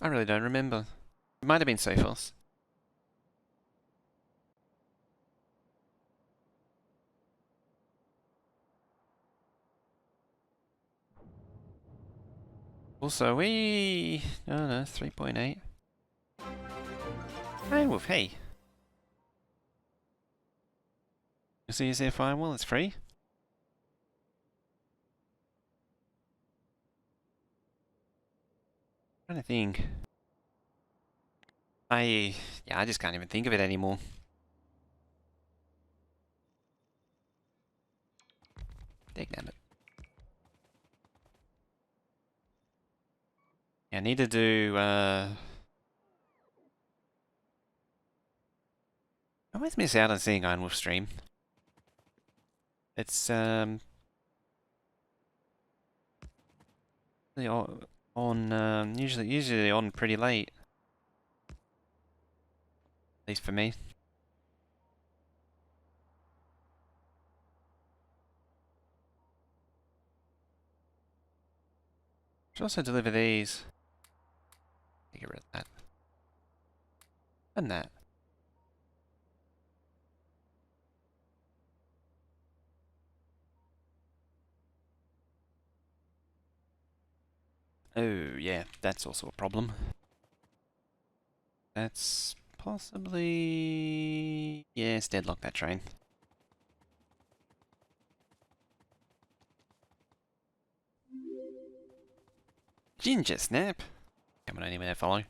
S1: I really don't remember. It might have been Sophos. Also, we... Oh no, 3.8. Hey, Wolf, hey. You see, is there a firewall? It's free? I'm trying to think. Yeah, I just can't even think of it anymore. Damn it. Yeah, I need to do, I always miss out on seeing Iron Wolf stream. It's, usually on pretty late. At least for me. Should also deliver these. Get rid of that. And that. Oh, yeah, that's also a problem. That's possibly... Yes, deadlock that train. Ginger snap! Coming anywhere, follow.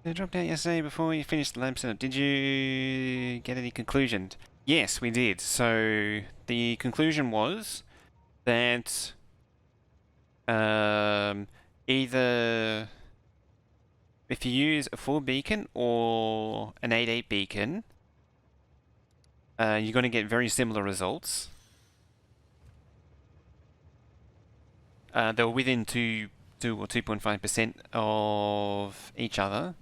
S1: I dropped out yesterday before you finished the lab setup. Did you get any conclusion? Yes, we did. So, the conclusion was that either if you use a 4 beacon or an 8.8 beacon, you're going to get very similar results. They're within 2 or 2.5% of each other.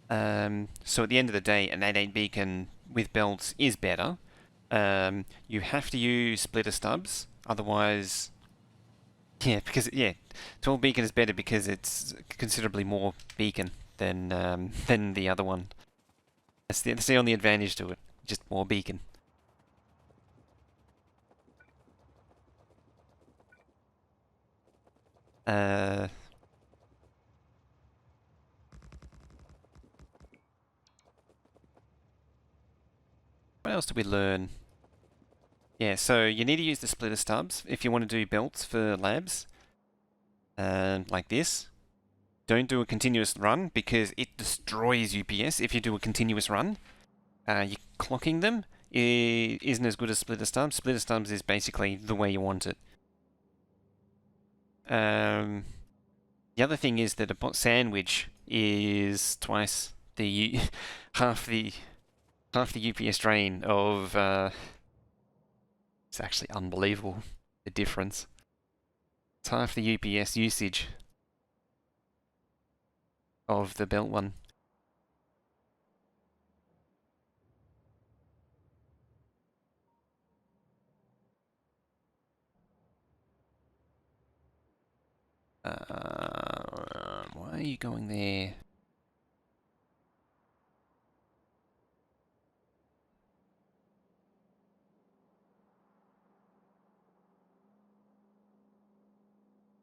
S1: So at the end of the day, an 8.8 beacon with belts is better. You have to use splitter stubs, otherwise... Yeah, because, 12 beacon is better because it's considerably more beacon than the other one. That's the only advantage to it, just more beacon. What else did we learn? Yeah, so you need to use the splitter stubs if you want to do belts for labs. Like this. Don't do a continuous run because it destroys UPS if you do a continuous run. You're clocking them isn't as good as splitter stubs. Splitter stubs is basically the way you want it. The other thing is that a bot sandwich is twice the half the UPS drain of. It's actually unbelievable the difference. It's half the UPS usage of the belt one. Why are you going there?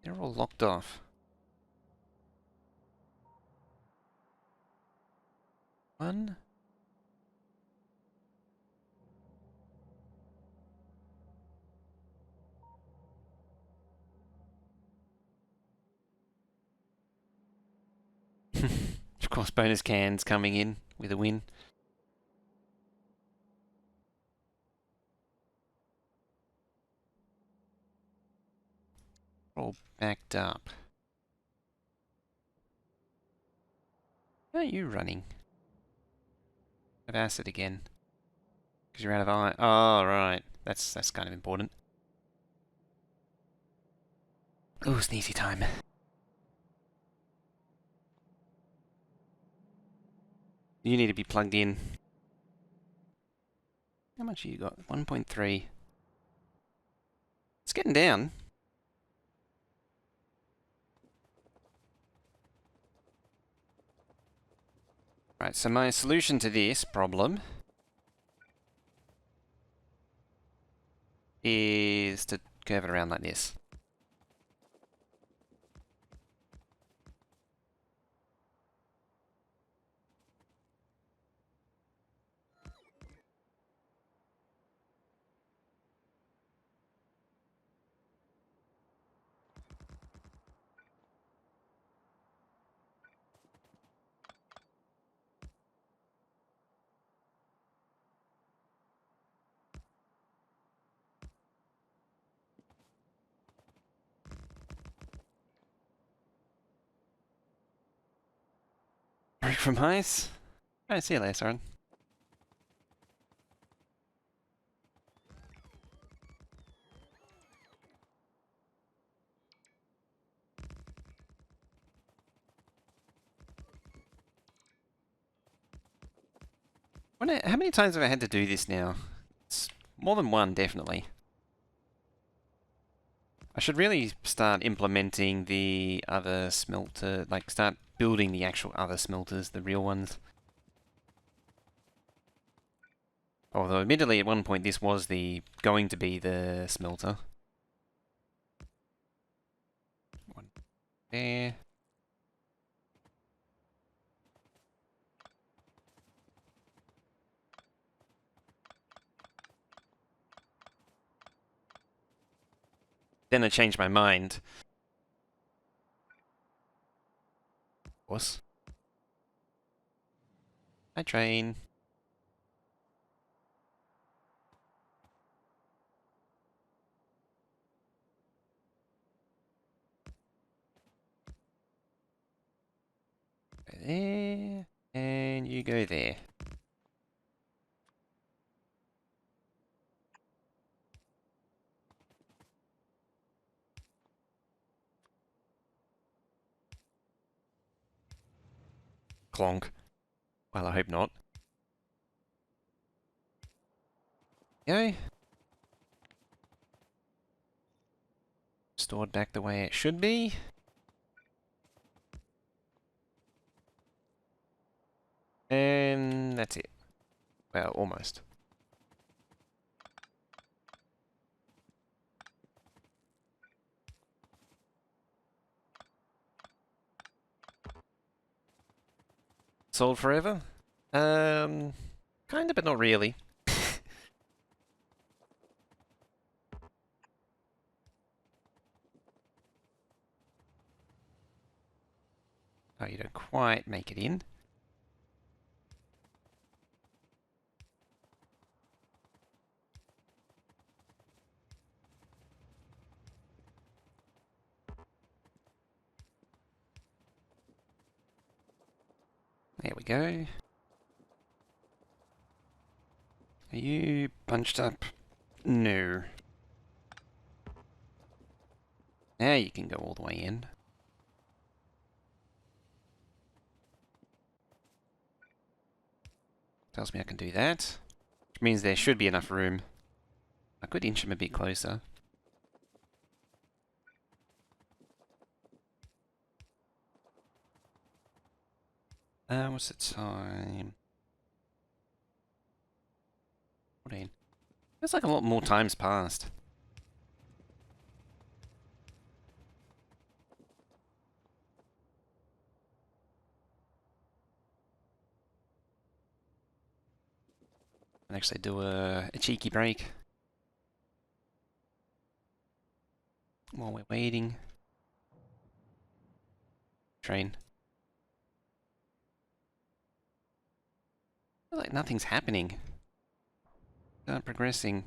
S1: They're all locked off. One. Of course, bonus cans coming in with a win. All backed up. How are you running? Have acid again. Because you're out of iron. Oh, right. That's kind of important. Ooh, sneezy time. You need to be plugged in. How much have you got? 1.3. It's getting down. Right, so my solution to this problem is to curve it around like this. Break from ice. Alright, see you later, Soren. How many times have I had to do this now? It's more than one, definitely. I should really start implementing the other smelter, like start building the actual other smelters, the real ones. Although admittedly at one point this was going to be the smelter. One there. Then I changed my mind. Of course. Hi, train. Go there. And you go there. Clonk. Well, I hope not. Go. Stored back the way it should be. And that's it. Well, almost. Sold forever? Kinda, but not really. Oh, you don't quite make it in. There we go. Are you bunched up? No. Now you can go all the way in. Tells me I can do that. Which means there should be enough room. I could inch him a bit closer. What's the time? 14. Feels like a lot more time's passed. I'll actually do a cheeky break. While we're waiting. Train. I feel like nothing's happening. Not progressing.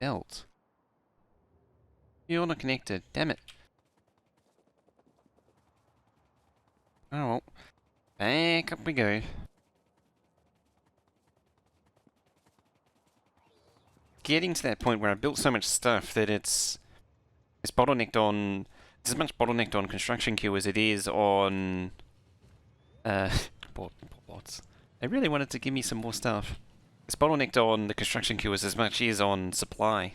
S1: Belt. You're not connected. Damn it. Oh well. Back up we go. Getting to that point where I built so much stuff that it's bottlenecked on. It's as much bottlenecked on construction queue as it is on bots. They really wanted to give me some more stuff. It's bottlenecked on the construction queue as much as on supply.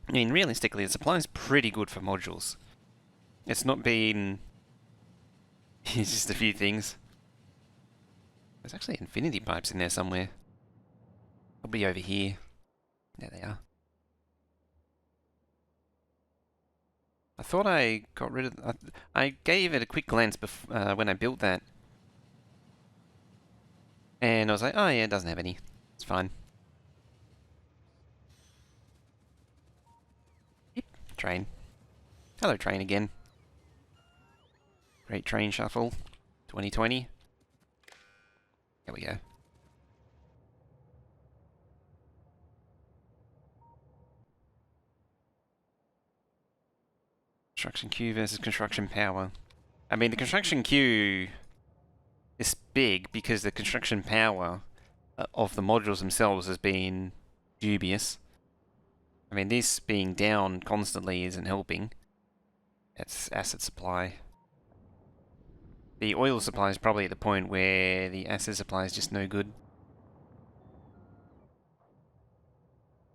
S1: I mean, realistically, the supply is pretty good for modules. It's not been... It's just a few things. There's actually infinity pipes in there somewhere. Probably over here. There they are. I thought I got rid of... I gave it a quick glance when I built that. And I was like, oh yeah, it doesn't have any. It's fine. Yep. Train. Hello, train again. Great Train Shuffle 2020. There we go. Construction queue versus construction power. I mean, the construction queue is big because the construction power of the modules themselves has been dubious. I mean, this being down constantly isn't helping. It's asset supply. The oil supply is probably at the point where the asset supply is just no good.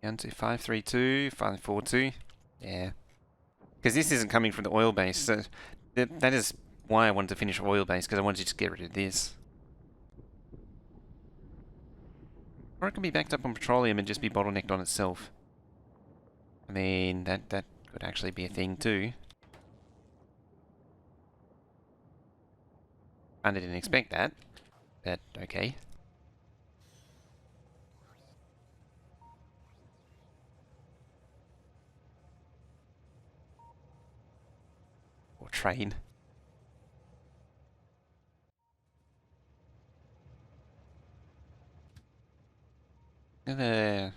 S1: Down to 532, 542. Yeah. Because this isn't coming from the oil base, so that is why I wanted to finish oil base, because I wanted to just get rid of this. Or it can be backed up on petroleum and just be bottlenecked on itself. I mean, that could actually be a thing too. I didn't expect that, but okay. Or train. I'm gonna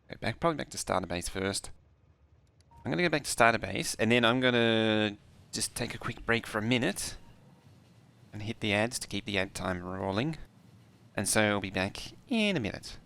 S1: go back, probably back to starter base first. I'm gonna go back to starter base, and then I'm gonna just take a quick break for a minute and hit the ads to keep the ad time rolling. And so I'll be back in a minute.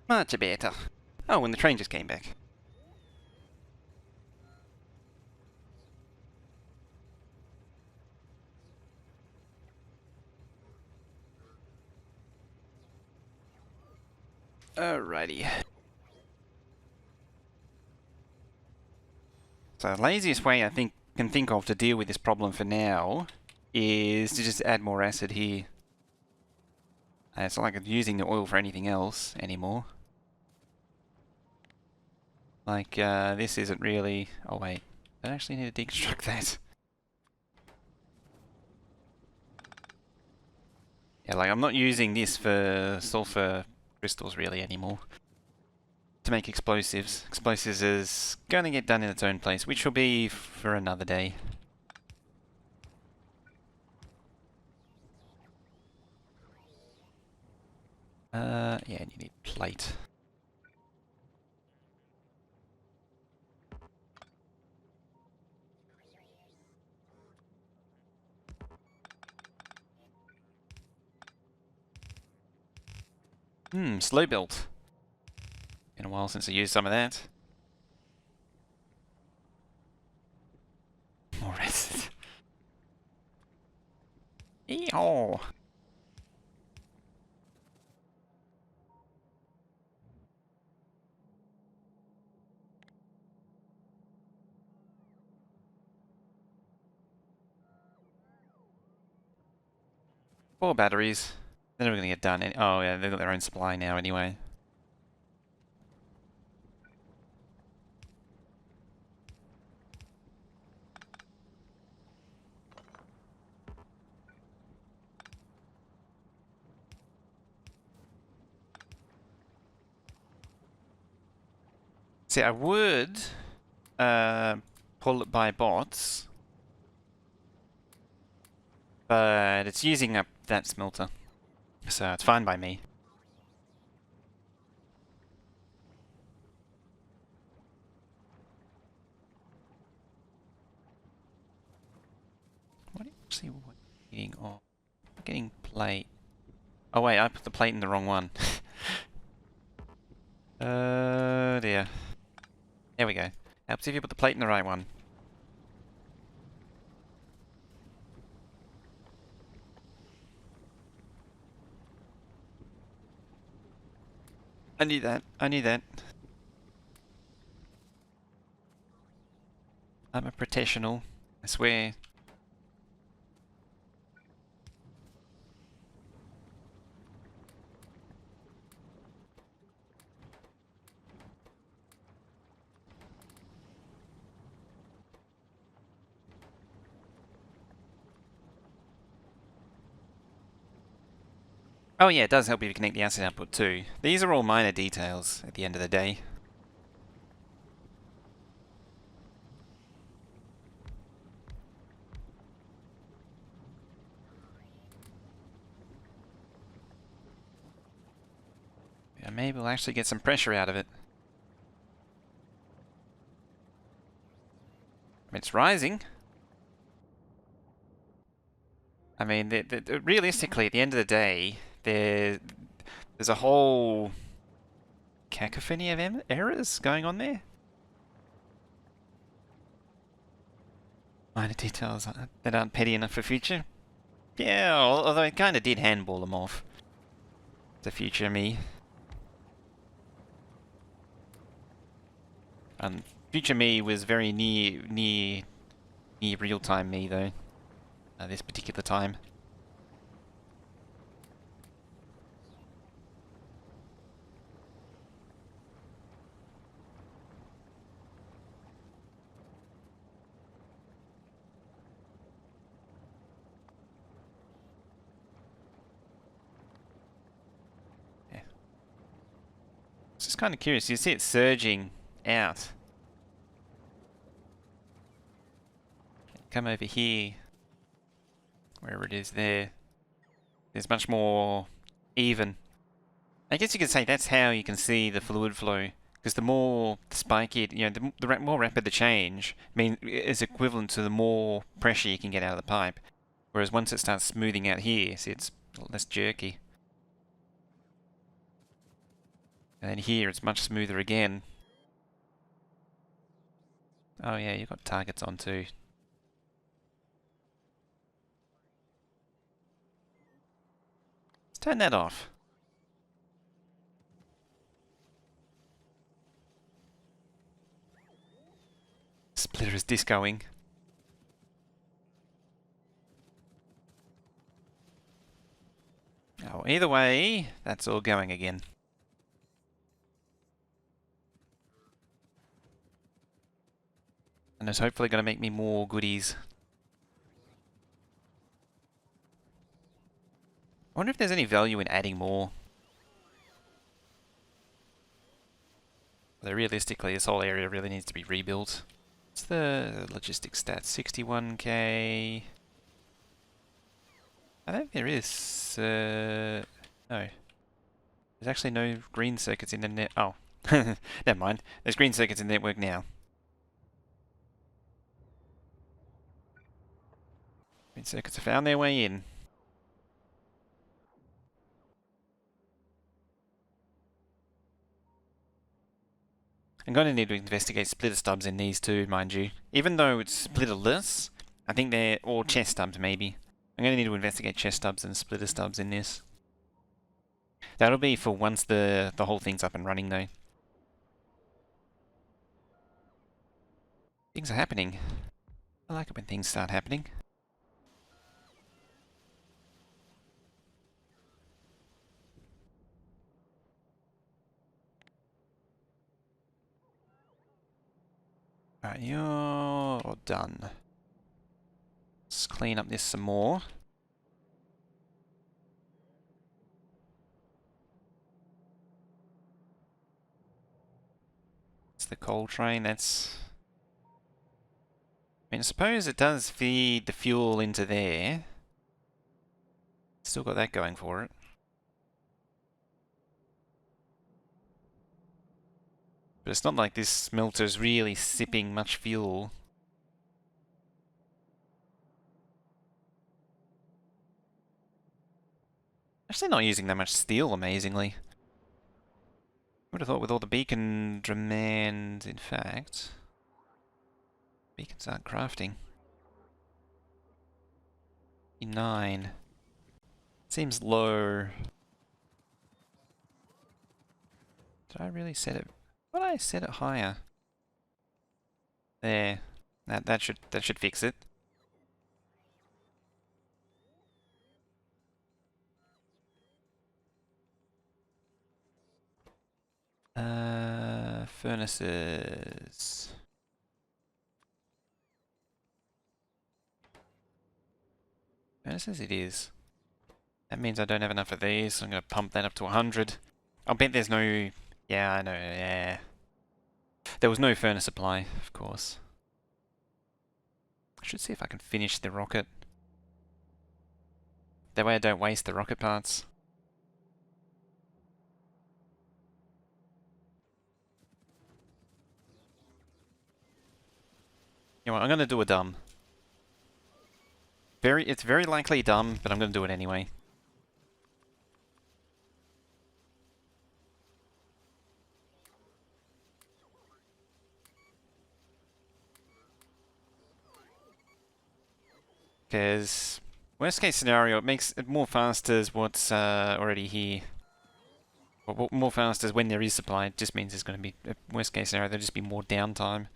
S1: Much better. Oh, and the train just came back. Alrighty. So the laziest way I can think of to deal with this problem for now is to just add more acid here. It's not like I'm using the oil for anything else anymore. Like, this isn't really... Oh wait, I actually need to deconstruct that. Yeah, like I'm not using this for sulfur crystals really anymore. To make explosives. Explosives is going to get done in its own place, which will be for another day. Yeah, and you need plate. Slow built. Been a while since I used some of that. More acid. Eeyaw! Four batteries. They're never going to get done. Oh yeah, they've got their own supply now anyway. See, I would pull it by bots, but it's using up that smelter, so it's fine by me. What actually what am I getting? Oh, I'm getting plate. Oh wait, I put the plate in the wrong one. Dear. There we go. Helps if you put the plate in the right one. I knew that. I knew that. I'm a professional. I swear. Oh yeah, it does help if you connect the acid output too. These are all minor details at the end of the day. Yeah, maybe we'll actually get some pressure out of it. I mean, it's rising. I mean, realistically, at the end of the day, there's a whole cacophony of errors going on there. Minor details that aren't petty enough for future. Yeah, although it kind of did handball them off. The future me. Future me was very near real time me though. This particular time. Yeah. It's just kind of curious. You see it surging out. Come over here, wherever it is there. There's much more even. I guess you could say that's how you can see the fluid flow, because the more spiky, the more rapid the change is equivalent to the more pressure you can get out of the pipe. Whereas once it starts smoothing out here, see, it's less jerky. And then here it's much smoother again. Oh yeah, you've got targets on too. Let's turn that off. splitter is discoing. Oh, either way, that's all going again. And it's hopefully going to make me more goodies. I wonder if there's any value in adding more. Although realistically, this whole area really needs to be rebuilt. What's the logistics stats? 61k. I think there is. No. There's actually no green circuits in the net. Oh. Never mind. There's green circuits in the network now. Green circuits have found their way in. I'm going to need to investigate splitter stubs in these too, mind you. Even though it's splitterless, I think they're all chest stubs maybe. I'm going to need to investigate chest stubs and splitter stubs in this. That'll be for once the whole thing's up and running though. Things are happening. I like it when things start happening. Right, you're done. Let's clean up this some more. It's the coal train, that's... I mean, I suppose it does feed the fuel into there. Still got that going for it. But it's not like this smelter's really sipping much fuel. Actually not using that much steel, amazingly. I would have thought with all the beacon demand, in fact... Beacons aren't crafting. 9. Seems low. Did I really set it? Why did I set it higher? There. That should fix it. Furnaces. Furnaces it is. That means I don't have enough of these, so I'm going to pump that up to 100. I'll bet there's no... Yeah, I know, yeah. There was no furnace supply, of course. I should see if I can finish the rocket. That way I don't waste the rocket parts. You know what, I'm going to do a dumb. It's very likely dumb, but I'm going to do it anyway. Because worst case scenario, it makes it more fast as what's already here. Or more fast as when there is supply. It just means there's going to be worst case scenario. There'll just be more downtime.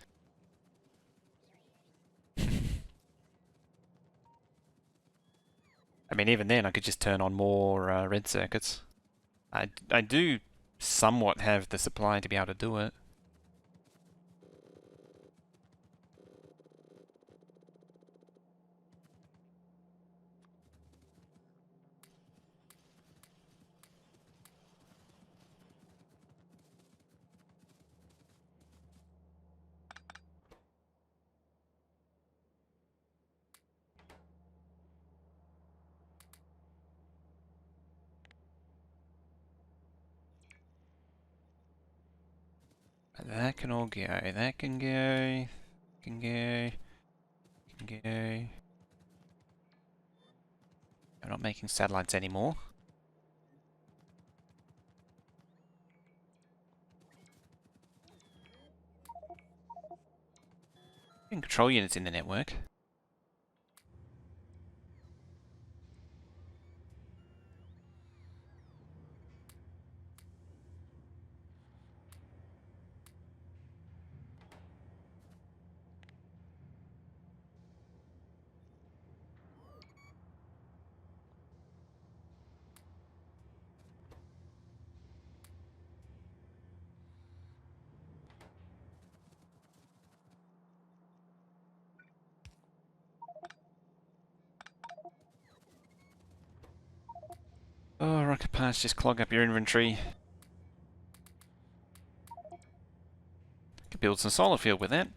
S1: I mean, even then, I could just turn on more red circuits. I do somewhat have the supply to be able to do it. That can all go. That can go. Can go. Can go. I'm not making satellites anymore. Control units in the network. Oh, rocket parts just clog up your inventory. Could build some solar field with that.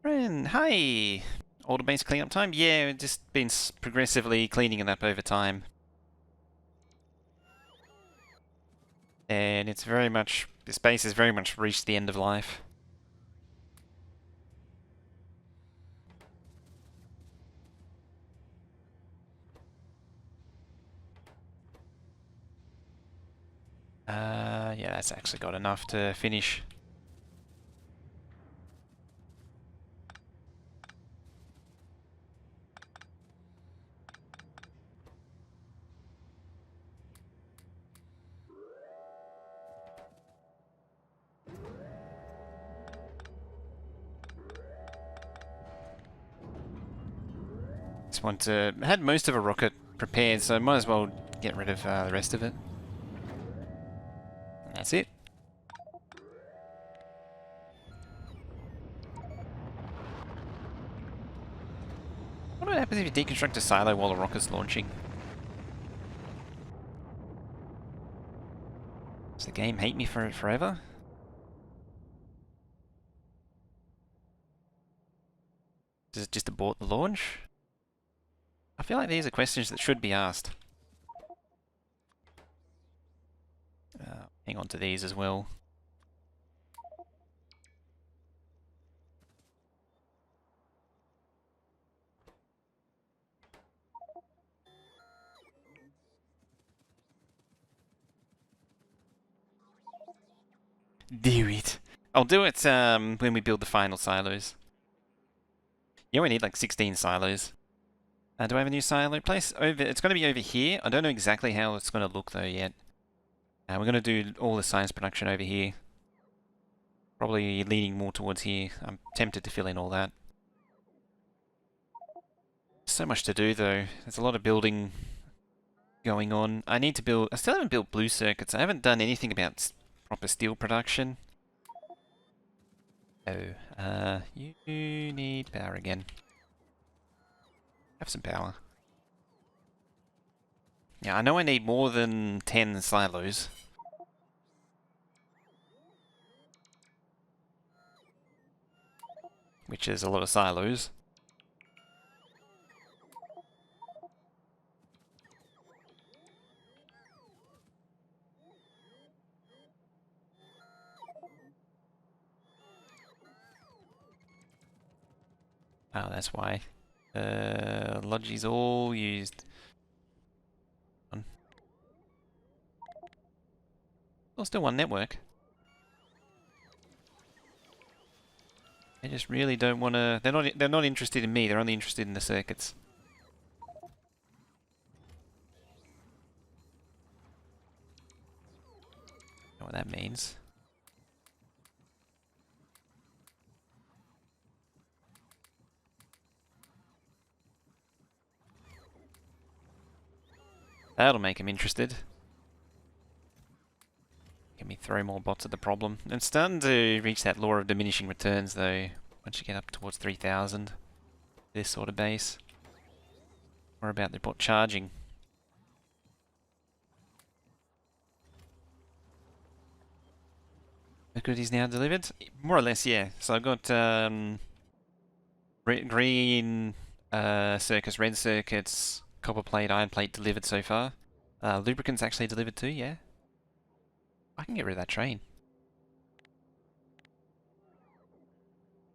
S1: Ren, hi! Older base cleanup time? Yeah, just been progressively cleaning it up over time. And it's very much, this base has very much reached the end of life. Yeah, that's actually got enough to finish. Just want to, I had most of a rocket prepared, so I might as well get rid of the rest of it. And that's it. What happens if you deconstruct a silo while a rocket's launching? Does the game hate me for it forever? Does it just abort the launch? I feel like these are questions that should be asked. Hang on to these as well. Do it. I'll do it when we build the final silos. You only need like 16 silos. Do I have a new silo place? It's going to be over here. I don't know exactly how it's going to look though yet. We're going to do all the science production over here. Probably leaning more towards here. I'm tempted to fill in all that. So much to do though. There's a lot of building going on. I need to build... I still haven't built blue circuits. I haven't done anything about proper steel production. Oh, you need power again. Have some power. Yeah, I know I need more than 10 silos. Which is a lot of silos. Oh, that's why. Logi's all used. Well, still one network. They just really don't want to. They're not interested in me. They're only interested in the circuits. Know what that means? That'll make them interested. Let me throw more bots at the problem. I'm starting to reach that law of diminishing returns though. Once you get up towards 3,000, this sort of base. Or about the bot charging. The goodies now delivered? More or less, yeah. So I've got green circuits, red circuits, copper plate, iron plate delivered so far. Lubricants actually delivered too, yeah. I can get rid of that train.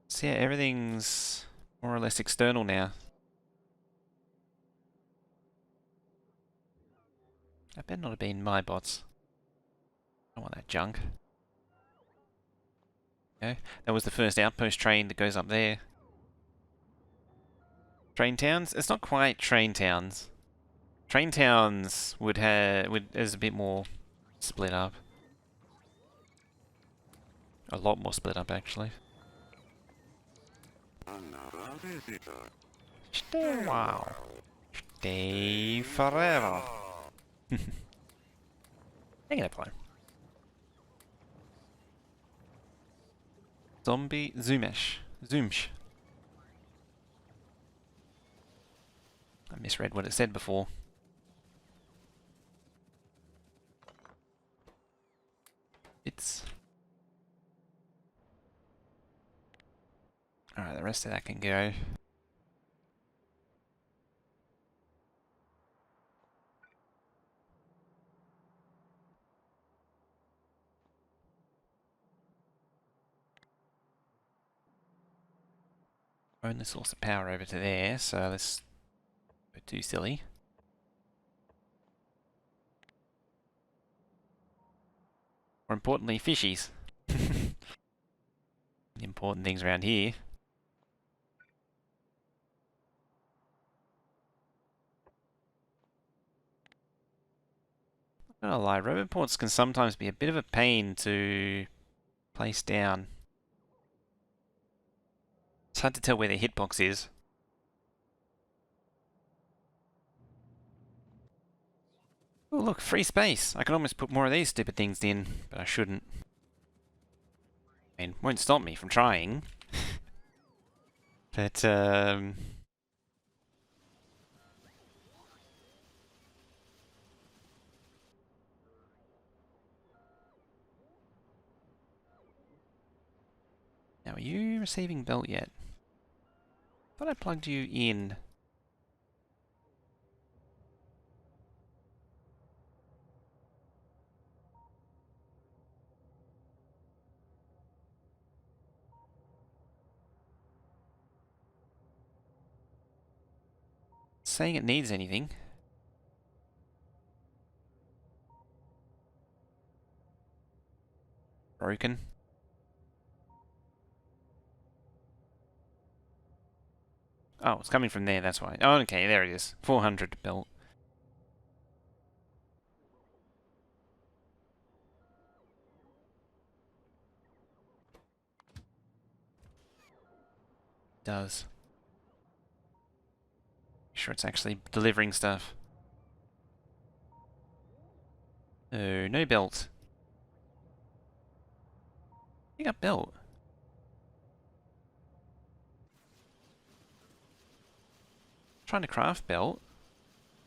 S1: So yeah, everything's more or less external now. That better not have been my bots. I don't want that junk. Okay, that was the first outpost train that goes up there. Train towns? It's not quite train towns. Train towns is a bit more split up. A lot more split up actually. Stay a while. Stay forever. Hang it up, Zombie Zoomish. Zoomsh. I misread what it said before. It's... Alright, the rest of that can go. Only source of power over to there, so let's go too silly. More importantly, fishies. Important things around here. Not gonna lie, robot ports can sometimes be a bit of a pain to place down. It's hard to tell where their hitbox is. Oh look, free space! I can almost put more of these stupid things in, but I shouldn't. I mean, won't stop me from trying. But, now are you receiving belt yet? Thought I plugged you in. Saying it needs anything. Broken. Oh, it's coming from there, that's why. Oh, okay, there it is. 400 belt. Does. Sure it's actually delivering stuff. Oh, no belt. You got belt. Trying to craft belt.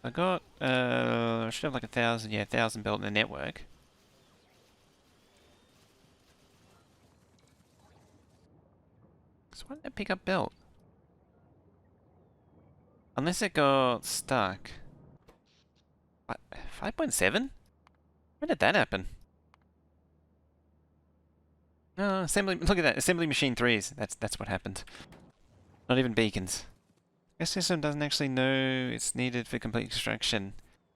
S1: I got, I should have like 1,000, yeah, 1,000 belt in the network. So why didn't I pick up belt? Unless it got stuck. 5.7? When did that happen? No, assembly, look at that, assembly machine 3s. That's what happened. Not even beacons. This system doesn't actually know it's needed for complete extraction.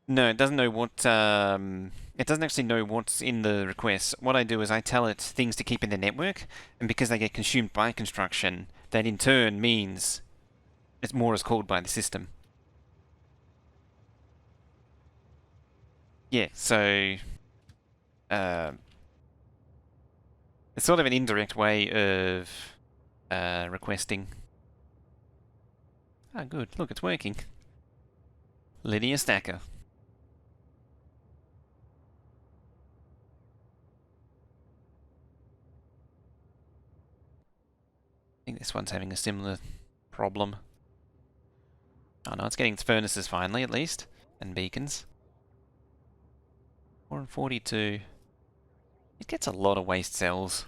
S1: No, it doesn't know what, it doesn't actually know what's in the request. What I do is I tell it things to keep in the network, and because they get consumed by construction, that in turn means it's more is called by the system. Yeah, so, it's sort of an indirect way of, requesting. Ah, good. Look, it's working. Linear stacker. I think this one's having a similar problem. Oh no, it's getting its furnaces finally, at least. And beacons. 442. It gets a lot of waste cells.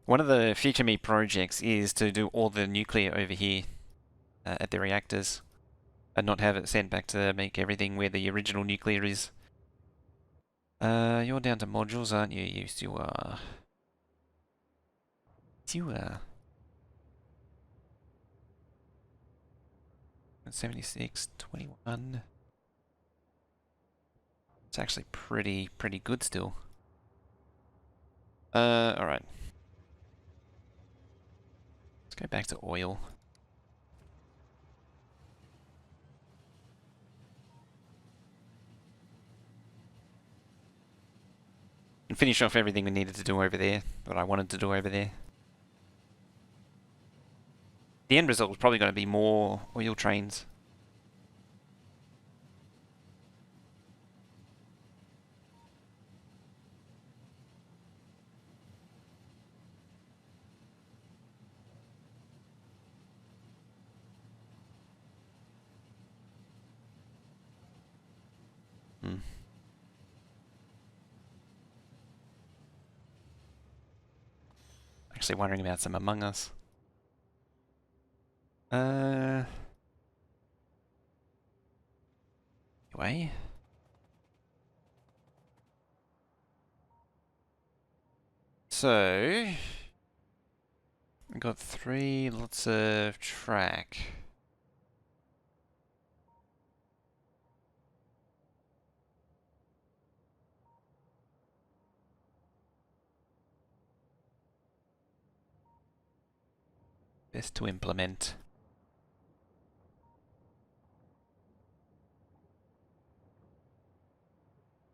S1: One of the future me projects is to do all the nuclear over here at the reactors. And not have it sent back to make everything where the original nuclear is. You're down to modules, aren't you? Yes, you are. You are. 76, 21. It's actually pretty good still. Alright. Let's go back to oil. And finish off everything we needed to do over there, what I wanted to do over there. The end result was probably going to be more oil trains. actually wondering about some Among Us. Anyway. So, we got 3 lots of track. Best to implement.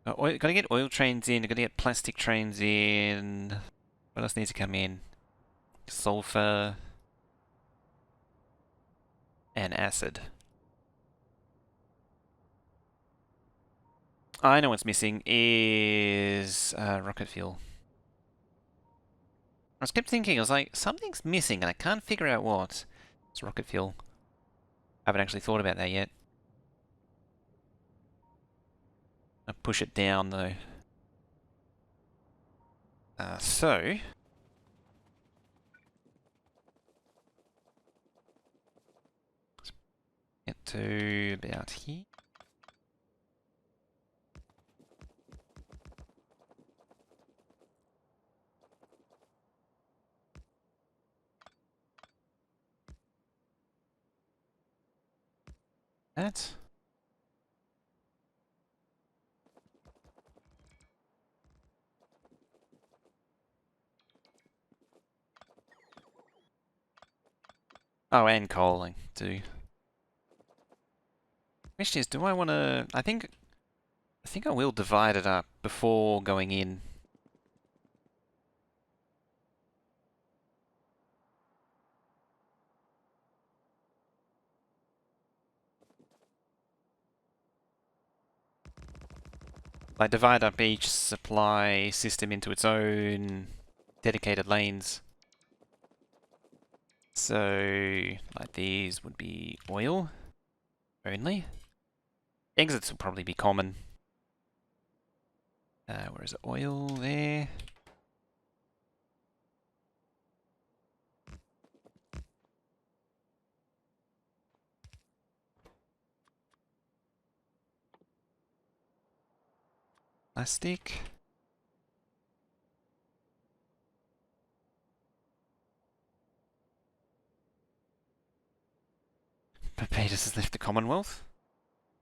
S1: Gotta get oil trains in, gotta get plastic trains in. What else needs to come in? Sulfur and acid. I know what's missing is rocket fuel. I kept thinking, I was like, something's missing and I can't figure out what. It's rocket fuel. I haven't actually thought about that yet. I'll push it down though. So, let's get to about here. That. Oh, and coaling too. Question is, do I want to? I think I will divide it up before going in. Like divide up each supply system into its own dedicated lanes. So, like these would be oil only. Exits will probably be common. Where is it? Oil there. Plastic. Barbados has left the Commonwealth.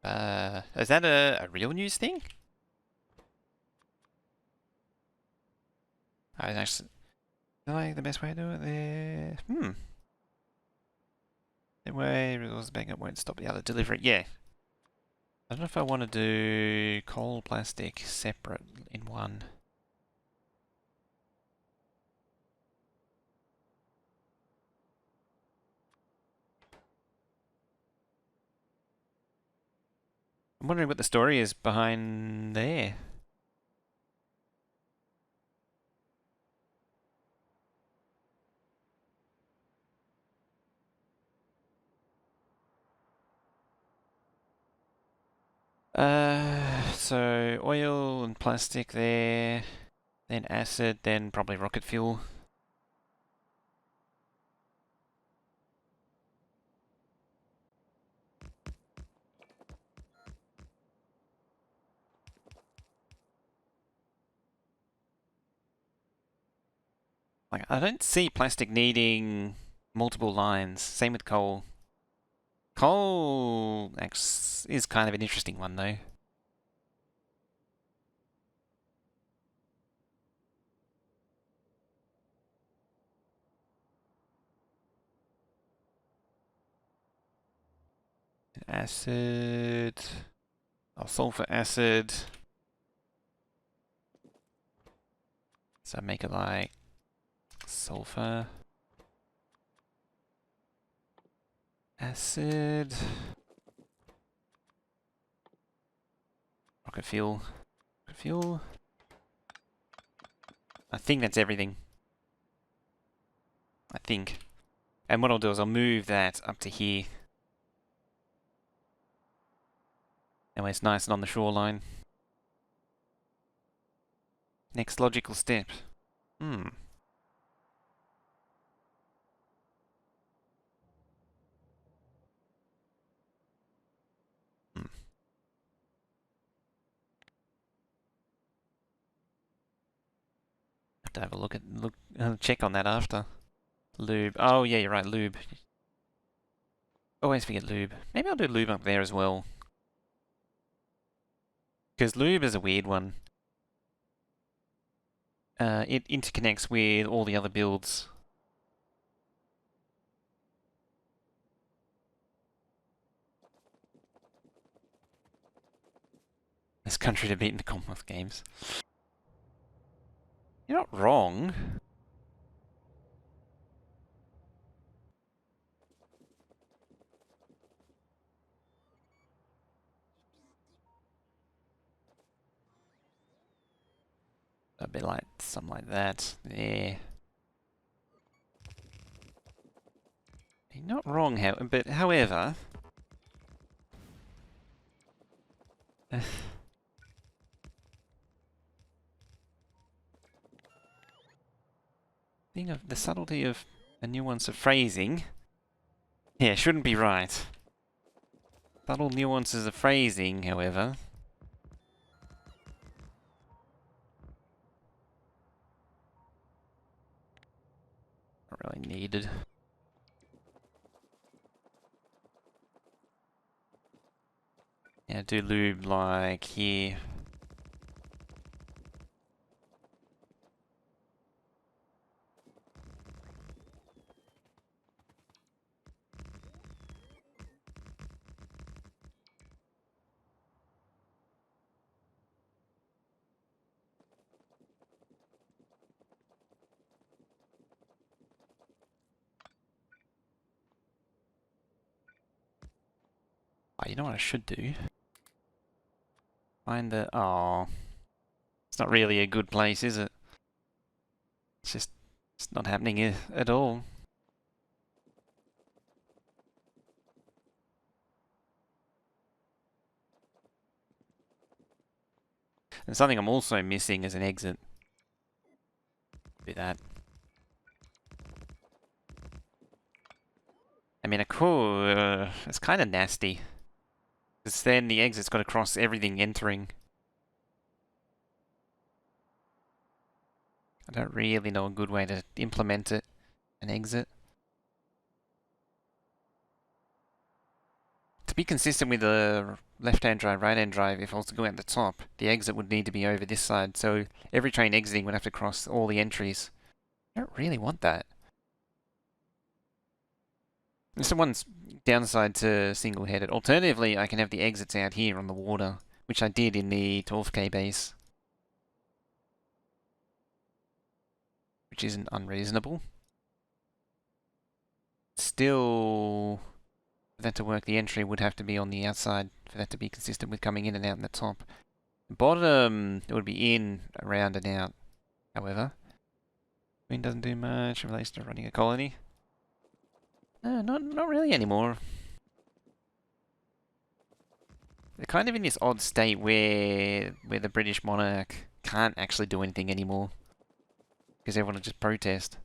S1: Is that a real news thing? I actually feel like the best way to do it there. The way resources backup won't stop the other delivery. Yeah. I don't know if I want to do coal plastic separate in one. I'm wondering what the story is behind there. So oil and plastic there, then acid, then probably rocket fuel. Like, I don't see plastic needing multiple lines. Same with coal. Coal is kind of an interesting one though. Acid, sulfur acid. So make it like sulfur acid, rocket fuel, rocket fuel. I think that's everything. I think. And what I'll do is I'll move that up to here. That way it's nice and on the shoreline. Next logical step. have to have a check on that after. Lube. Oh yeah, you're right, lube. Always forget lube. Maybe I'll do lube up there as well. Because lube is a weird one. It interconnects with all the other builds. This country to beat in the Commonwealth Games. You're not wrong. A bit like something like that. Yeah. You're not wrong, but however... thing of the subtlety of a nuance of phrasing. Yeah, shouldn't be right. Subtle nuances of phrasing, however. Not really needed. Yeah, do lube like here. Oh, you know what I should do? Find the... Oh. It's not really a good place, is it? It's not happening at all. And something I'm also missing is an exit. Do that. I mean, it's kind of nasty. Because then the exit's got to cross everything entering. I don't really know a good way to implement it. An exit. To be consistent with the left-hand drive, right-hand drive, if I was to go at the top, the exit would need to be over this side. So every train exiting would have to cross all the entries. I don't really want that. There's the one downside to single-headed. Alternatively, I can have the exits out here on the water, which I did in the 12K base. Which isn't unreasonable. Still, for that to work, the entry would have to be on the outside for that to be consistent with coming in and out in the top. The bottom, it would be in, around and out, however. Wind doesn't do much in relation to running a colony. No, not really anymore. They're kind of in this odd state where the British monarch can't actually do anything anymore. Because everyone will just protest.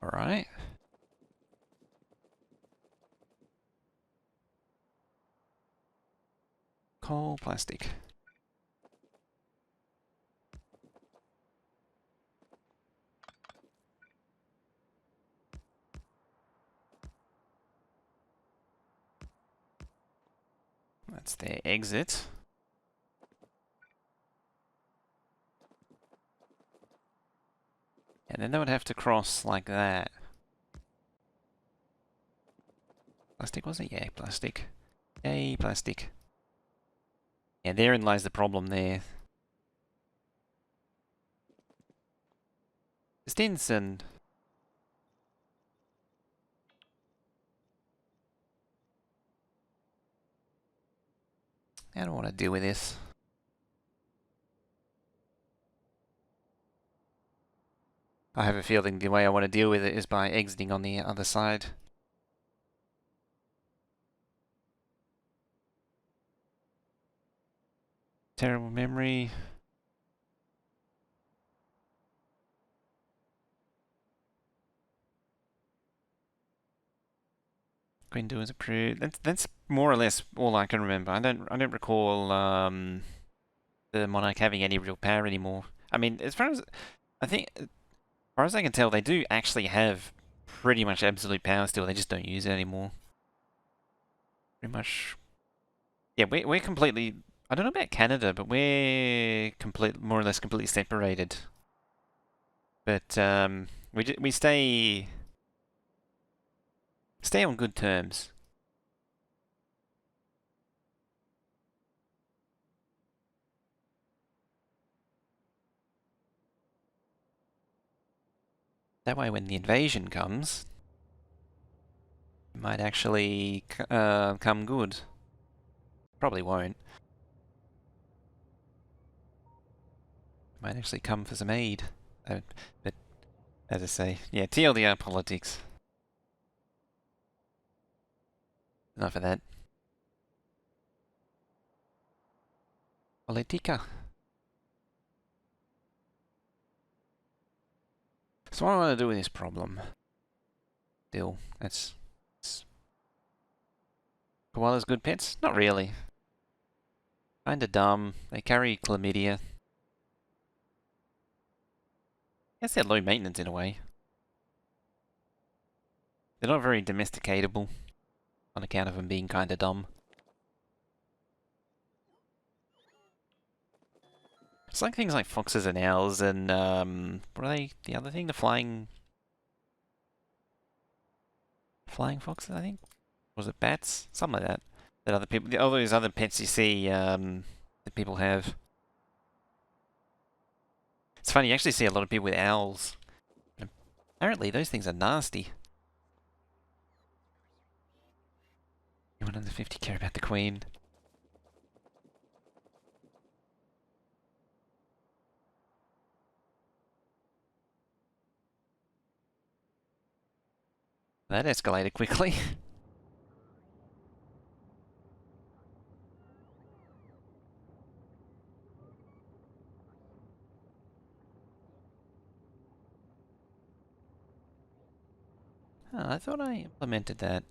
S1: Alright. Coal, plastic. That's their exit. And then they would have to cross like that. Plastic, was it? Yeah, plastic. Yay, plastic. Yeah, therein lies the problem there. Stinson. I don't want to deal with this. I have a feeling the way I want to deal with it is by exiting on the other side. Terrible memory. Gwendo was approved. That's more or less all I can remember. I don't recall the Monarch having any real power anymore. I mean, as far as I think, as far as I can tell, they do actually have pretty much absolute power still. They just don't use it anymore. Pretty much. Yeah, we're completely. I don't know about Canada, but we're more or less completely separated. But we stay on good terms. That way, when the invasion comes, it might actually come good. Probably won't. It might actually come for some aid. But as I say, yeah, TLDR politics. Enough of that. Politica. So what do I want to do with this problem? Still, that's koalas good pets? Not really. Kinda dumb. They carry chlamydia. Guess they're low maintenance in a way. They're not very domesticatable on account of them being kinda dumb. It's like things like foxes and owls and what are they? The other thing, the flying foxes, I think. Was it bats? Something like that. That other people, all those other pets you see that people have. It's funny, you actually see a lot of people with owls. Apparently, those things are nasty. Anyone under 50 care about the Queen? That escalated quickly. Oh, I thought I implemented that.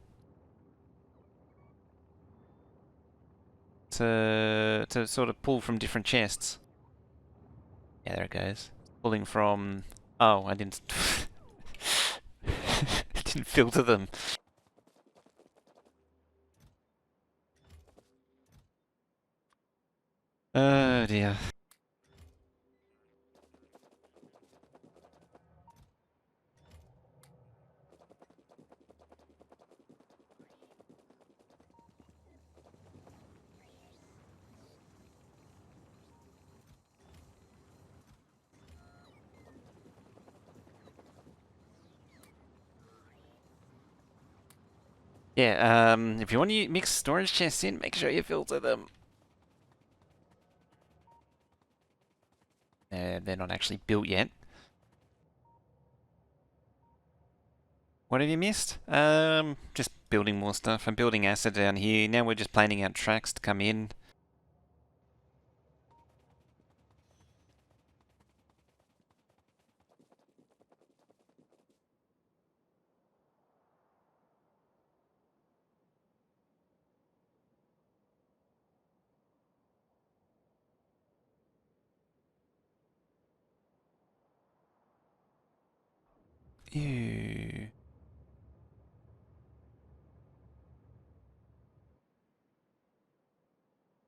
S1: To sort of pull from different chests. Yeah, there it goes. Pulling from... Oh, I didn't... didn't filter them. Oh dear. Yeah, if you want to mix storage chests in, make sure you filter them. They're not actually built yet. What have you missed? Just building more stuff. I'm building acid down here. Now we're just planning out tracks to come in. Ew.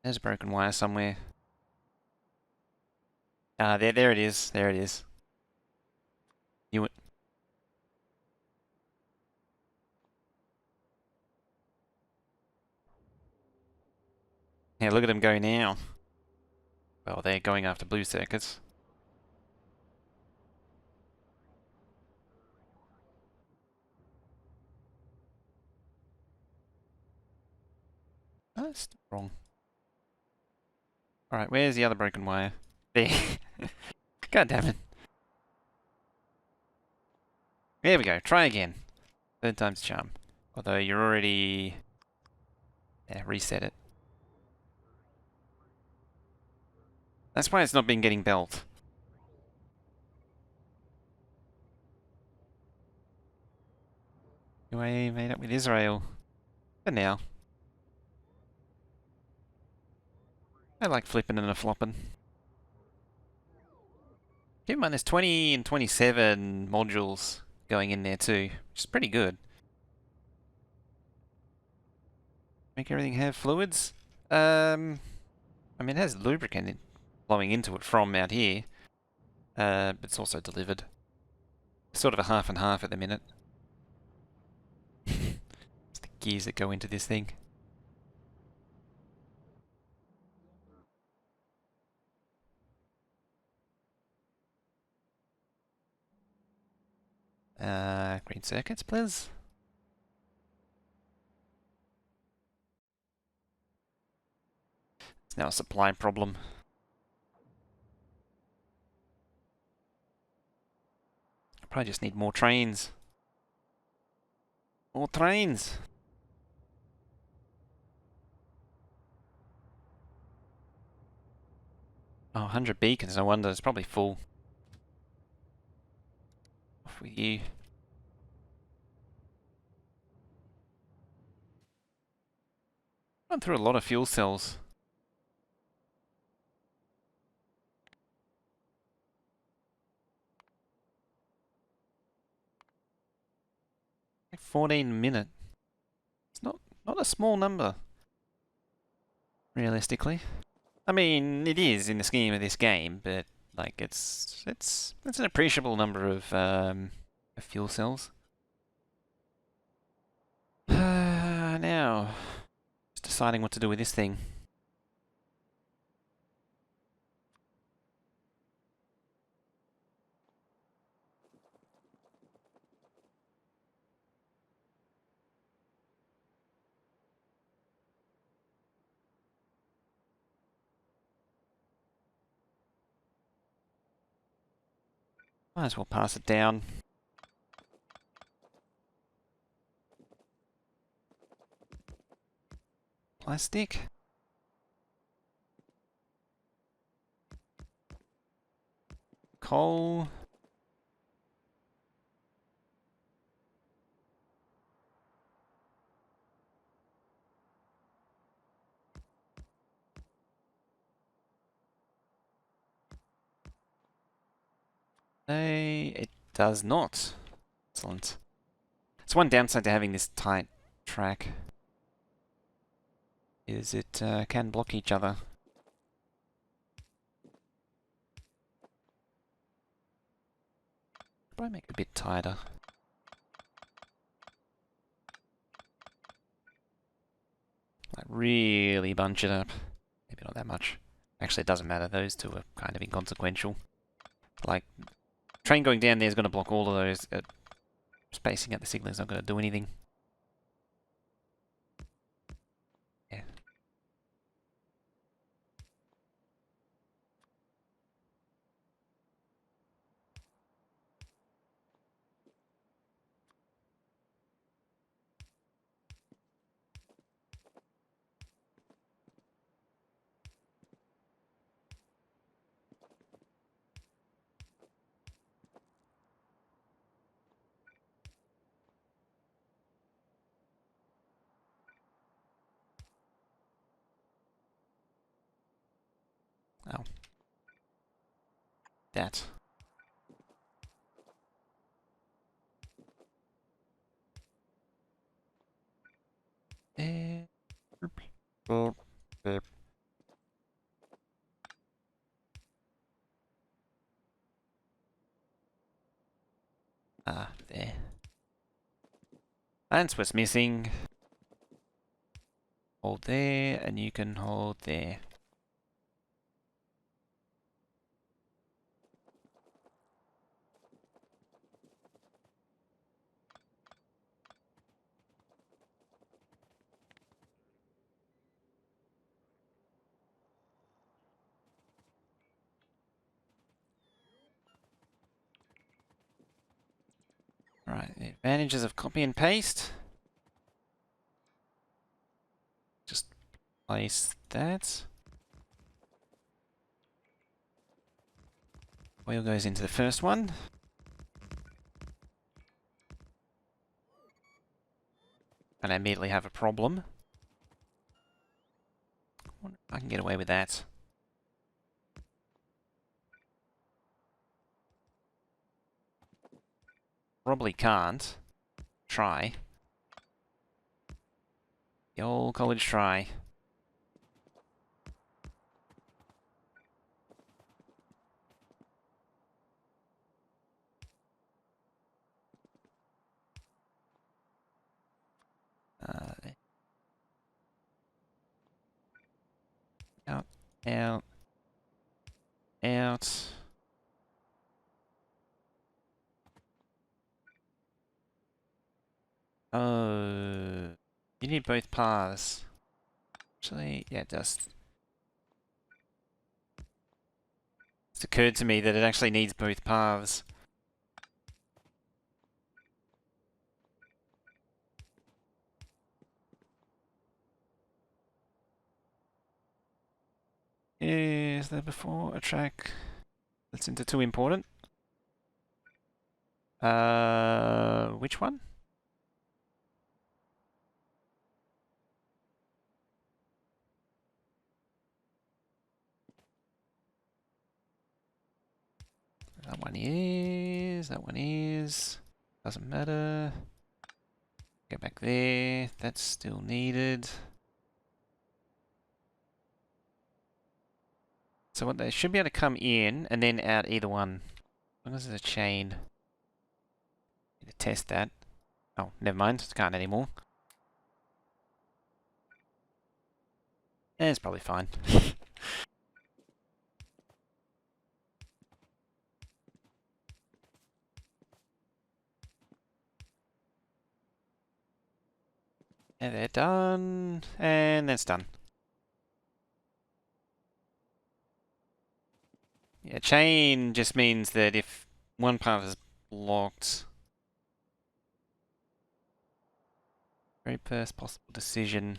S1: There's a broken wire somewhere. Ah, there it is. There it is. Knew it. Yeah, look at them go now. Well, they're going after blue circuits. Oh, that's wrong. Alright, where's the other broken wire? There. God damn it. There we go. Try again. Third time's a charm. Although you're already... Yeah, reset it. That's why it's not been getting built. UAE made up with Israel. For now. I like flipping and a flopping. Keep in mind there's 20 and 27 modules going in there too, which is pretty good. Make everything have fluids. I mean it has lubricant flowing into it from out here, but it's also delivered. Sort of a half and half at the minute. It's the gears that go into this thing. Green circuits, please. It's now a supply problem. Probably just need more trains. More trains! Oh, 100 beacons, no wonder. It's probably full. Off with you. Gone through a lot of fuel cells. Like 14 a minute. It's not a small number, realistically. I mean, it is in the scheme of this game, but like it's an appreciable number of fuel cells. Now, just deciding what to do with this thing. Might as well pass it down. Plastic. Coal. It does not. Excellent. It's one downside to having this tight track. Is it can block each other. Probably make it a bit tighter. Like really bunch it up. Maybe not that much. Actually, it doesn't matter. Those two are kind of inconsequential. Like, train going down there is going to block all of those. Spacing out the signal is not going to do anything. Yeah. Oh. That. Ah, there. That's what's missing. Hold there, and you can hold there. Right, the advantages of copy and paste. Just place that. Oil goes into the first one. and I immediately have a problem. I wonder if I can get away with that. Probably can't. Try. The old college try. Out, out, out. Oh, you need both paths. Actually, yeah, it does. It's occurred to me that it actually needs both paths. Is there before a track that's into too important? Which one? That one is. Doesn't matter. Go back there, that's still needed. So what they should be able to come in and then out either one. As long as there's a chain. Need to test that. Oh, never mind, can't anymore. It's probably fine. And they're done, and that's done. Yeah, chain just means that if one path is blocked, very first possible decision.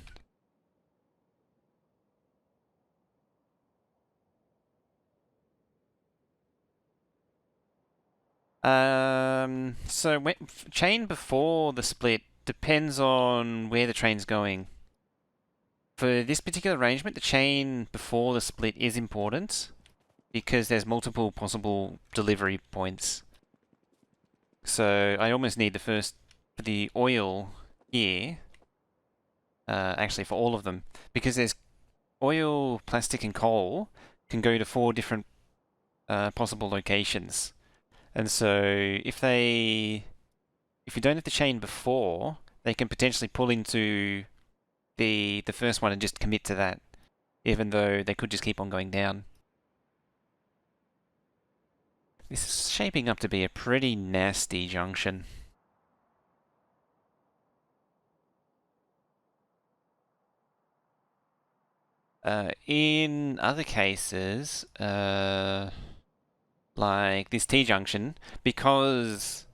S1: So chain before the split depends on where the train's going. For this particular arrangement, the chain before the split is important because there's multiple possible delivery points. So I almost need the oil here, actually for all of them, because there's oil, plastic and coal can go to 4 different possible locations. And so if you don't have the chain before, they can potentially pull into the first one and just commit to that, even though they could just keep on going down. This is shaping up to be a pretty nasty junction. In other cases, like this T-junction, because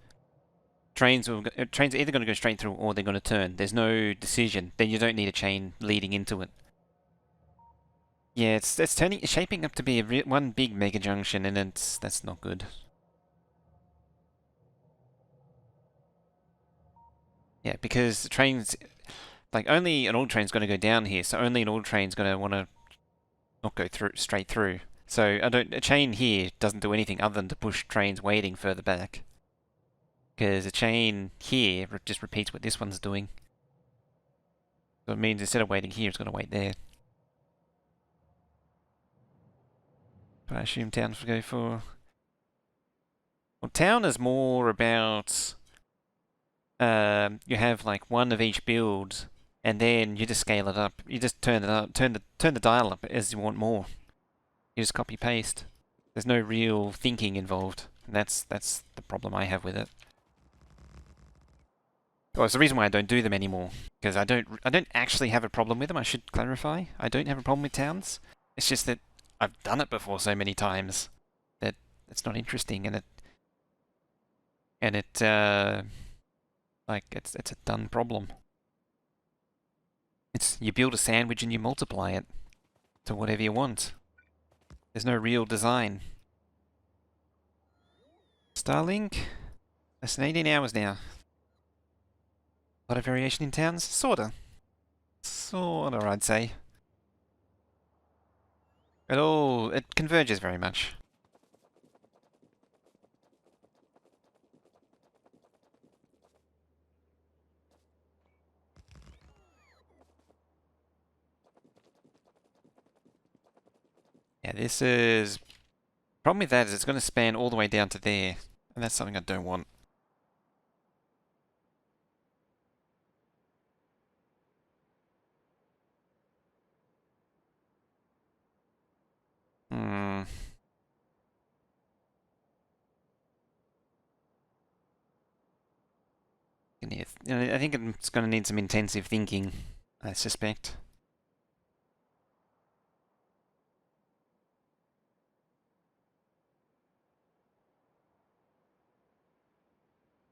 S1: trains are either going to go straight through or they're going to turn. There's no decision. Then you don't need a chain leading into it. Yeah, it's shaping up to be one big mega junction, and that's not good. Yeah, because the trains, like only an old train's going to go down here, so only an old train's going to want to not go straight through. So a chain here doesn't do anything other than to push trains waiting further back. Because a chain here just repeats what this one's doing. So it means instead of waiting here, it's going to wait there. But I assume towns will go for... Well, town is more about... you have like one of each build, and then you just scale it up. You just turn it up, turn the dial up as you want more. You just copy paste. There's no real thinking involved, and that's the problem I have with it. Well, it's the reason why I don't do them anymore, because I don't actually have a problem with them. I should clarify. I don't have a problem with towns. It's just that I've done it before so many times that it's not interesting, and it's a done problem. It's you build a sandwich and you multiply it to whatever you want. There's no real design. Starlink? Less than 18 hours now. A lot of variation in towns? Sorta. Sorta, I'd say. It converges very much. Yeah, this is... Problem with that is it's going to span all the way down to there. And that's something I don't want. Hmm. I think it's going to need some intensive thinking, I suspect.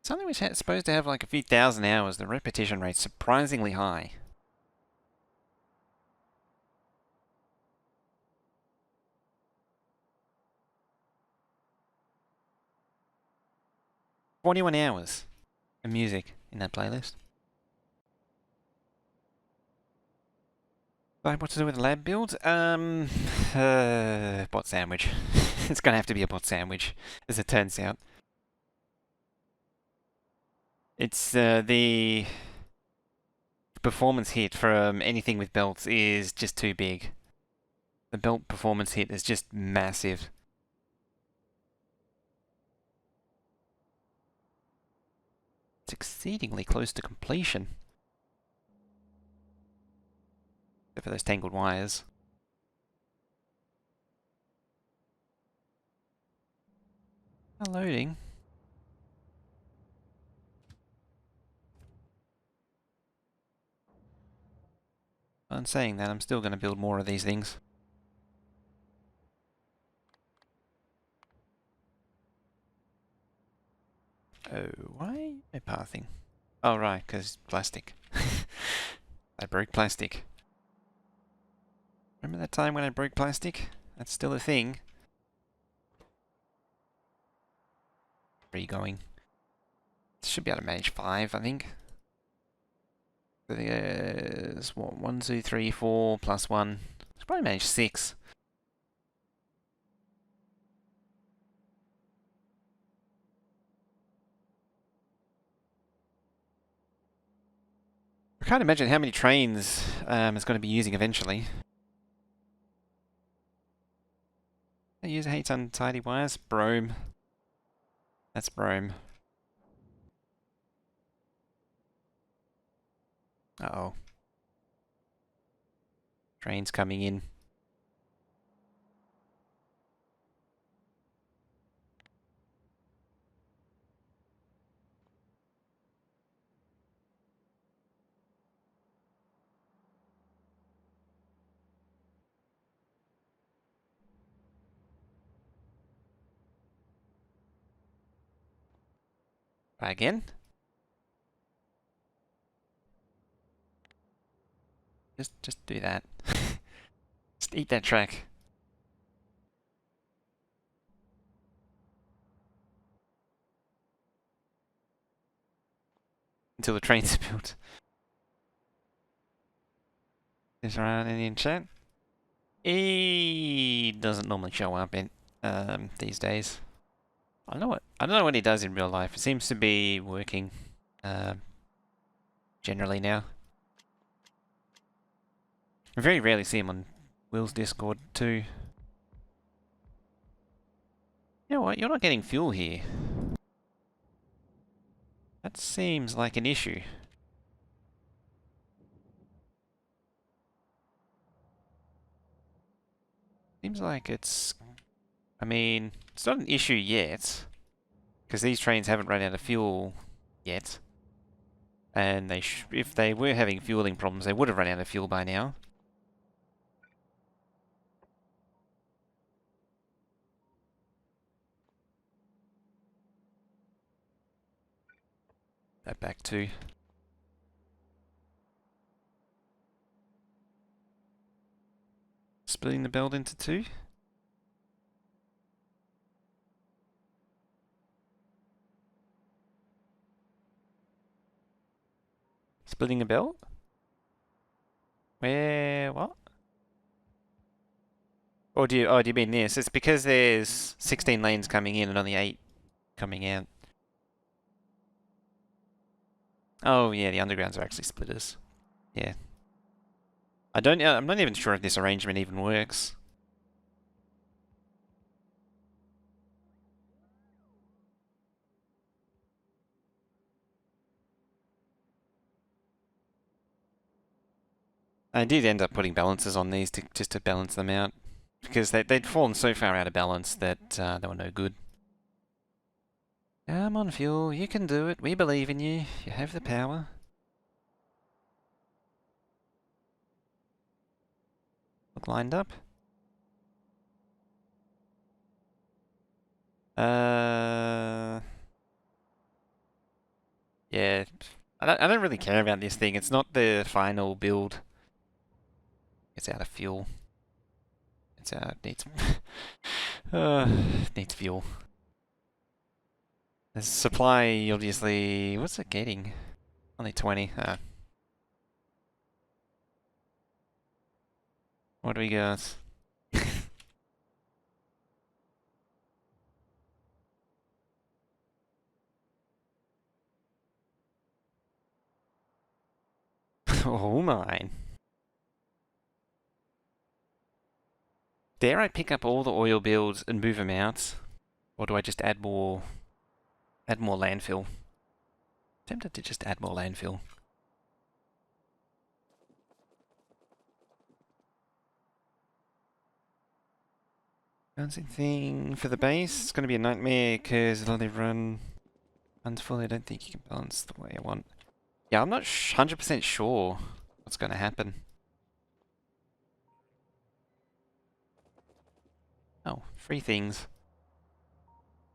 S1: Something which is supposed to have like a few thousand hours, the repetition rate's surprisingly high. "41 hours of music in that playlist." Like, what to do with the lab build? Bot sandwich. It's gonna have to be a bot sandwich, as it turns out. It's the performance hit from anything with belts is just too big. The belt performance hit is just massive. It's exceedingly close to completion. Except for those tangled wires. Not loading. On saying that, I'm still going to build more of these things. Oh, why no pathing? Oh, right, because plastic. I broke plastic. Remember that time when I broke plastic? That's still a thing. Where are you going? Should be able to manage 5, I think. There's what, 1, 2, 3, 4 plus 1. Should probably manage 6. I can't imagine how many trains it's going to be using eventually. The user hates untidy wires. Brome. That's brome. Uh-oh. Trains coming in. Try again. Just do that. Just eat that track. Until the trains are built. Is there any in chat? He doesn't normally show up in these days. I don't know what he does in real life. It seems to be working generally now. I very rarely see him on Will's Discord too. You know what? You're not getting fuel here. That seems like an issue. Seems like it's... I mean, it's not an issue yet. Because these trains haven't run out of fuel yet. And if they were having fueling problems, they would have run out of fuel by now. That back too. Splitting the belt into 2. Splitting a belt? Where, what? Or do you mean this? It's because there's 16 lanes coming in and only 8 coming out. Oh yeah, the undergrounds are actually splitters. Yeah. I'm not even sure if this arrangement even works. I did end up putting balances on these just to balance them out. Because they'd fallen so far out of balance that they were no good. Come on, Fuel, you can do it. We believe in you. You have the power. Look lined up. Yeah. I don't really care about this thing. It's not the final build. It's out of fuel. It's out. Needs. Needs fuel. The supply, obviously. What's it getting? Only 20. What do we got? Oh mine. Dare I pick up all the oil builds and move them out? Or do I just add more landfill? Tempted to just add more landfill. Bouncing thing for the base. It's going to be a nightmare because it'll only run unfully. I don't think you can balance the way I want. Yeah, I'm not 100% sure what's going to happen. Oh, free things.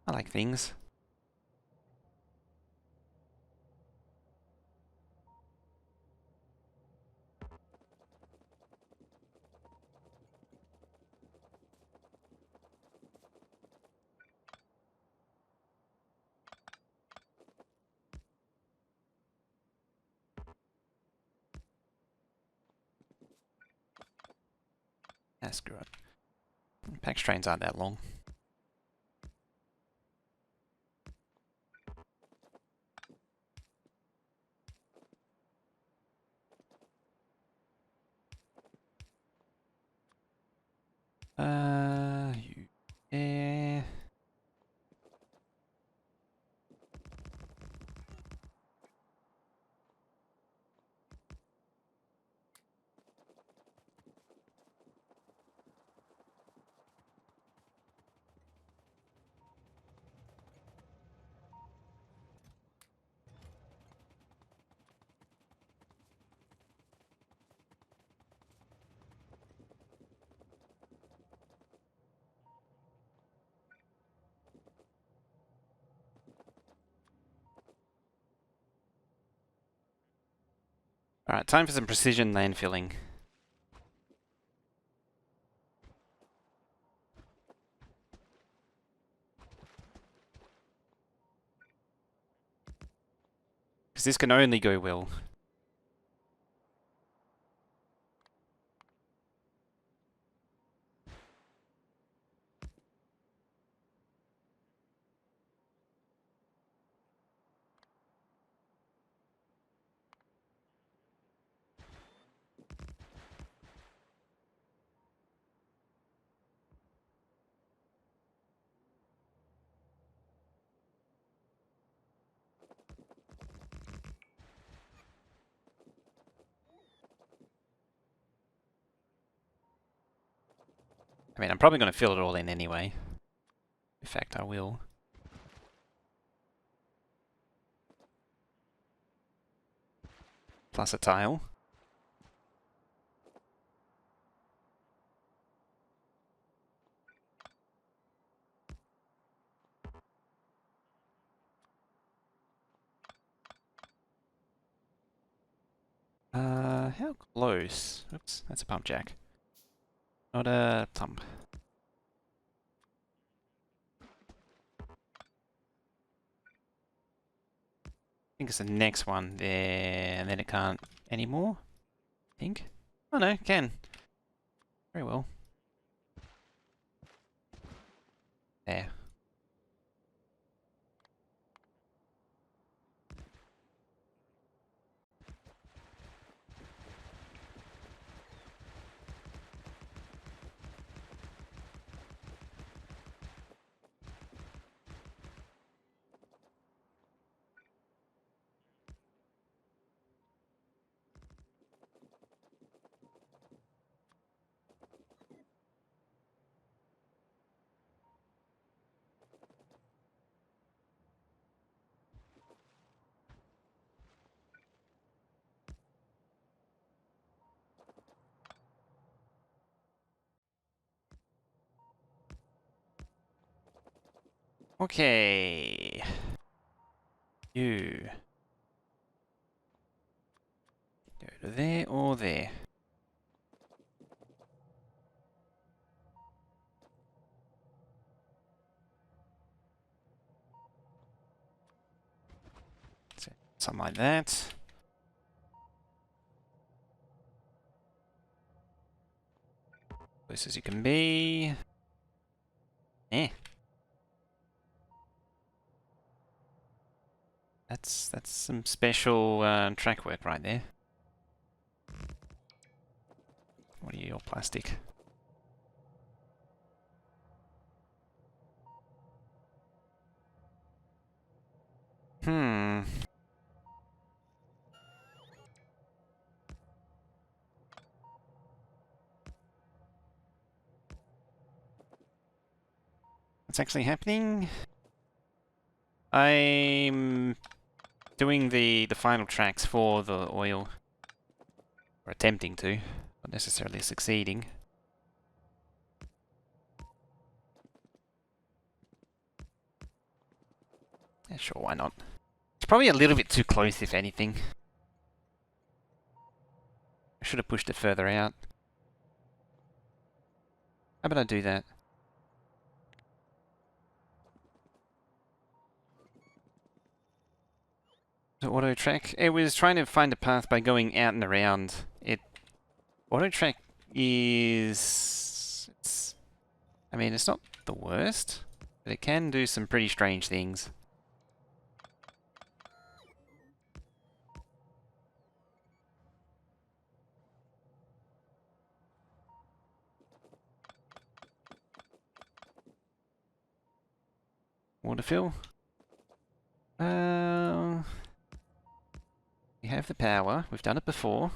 S1: I like things. Ah, screw it. Pack trains aren't that long. Yeah. Alright, time for some precision landfilling. Because this can only go well. I mean, I'm probably going to fill it all in anyway. In fact, I will. Plus a tile. How close? Oops, that's a pump jack. Not a pump. I think it's the next one there, and then it can't anymore. I think. Oh no, it can. Very well. There. Okay. You. Go to there or there. So, something like that. Close as you can be. Eh. That's some special track work right there. What are you, your plastic? Hmm. What's actually happening? I'm doing the final tracks for the oil. Or attempting to. Not necessarily succeeding. Yeah, sure, why not? It's probably a little bit too close, if anything. I should have pushed it further out. How about I do that? The auto track. It was trying to find a path by going out and around. Auto track is... I mean, it's not the worst, but it can do some pretty strange things. Water fill. We have the power. We've done it before.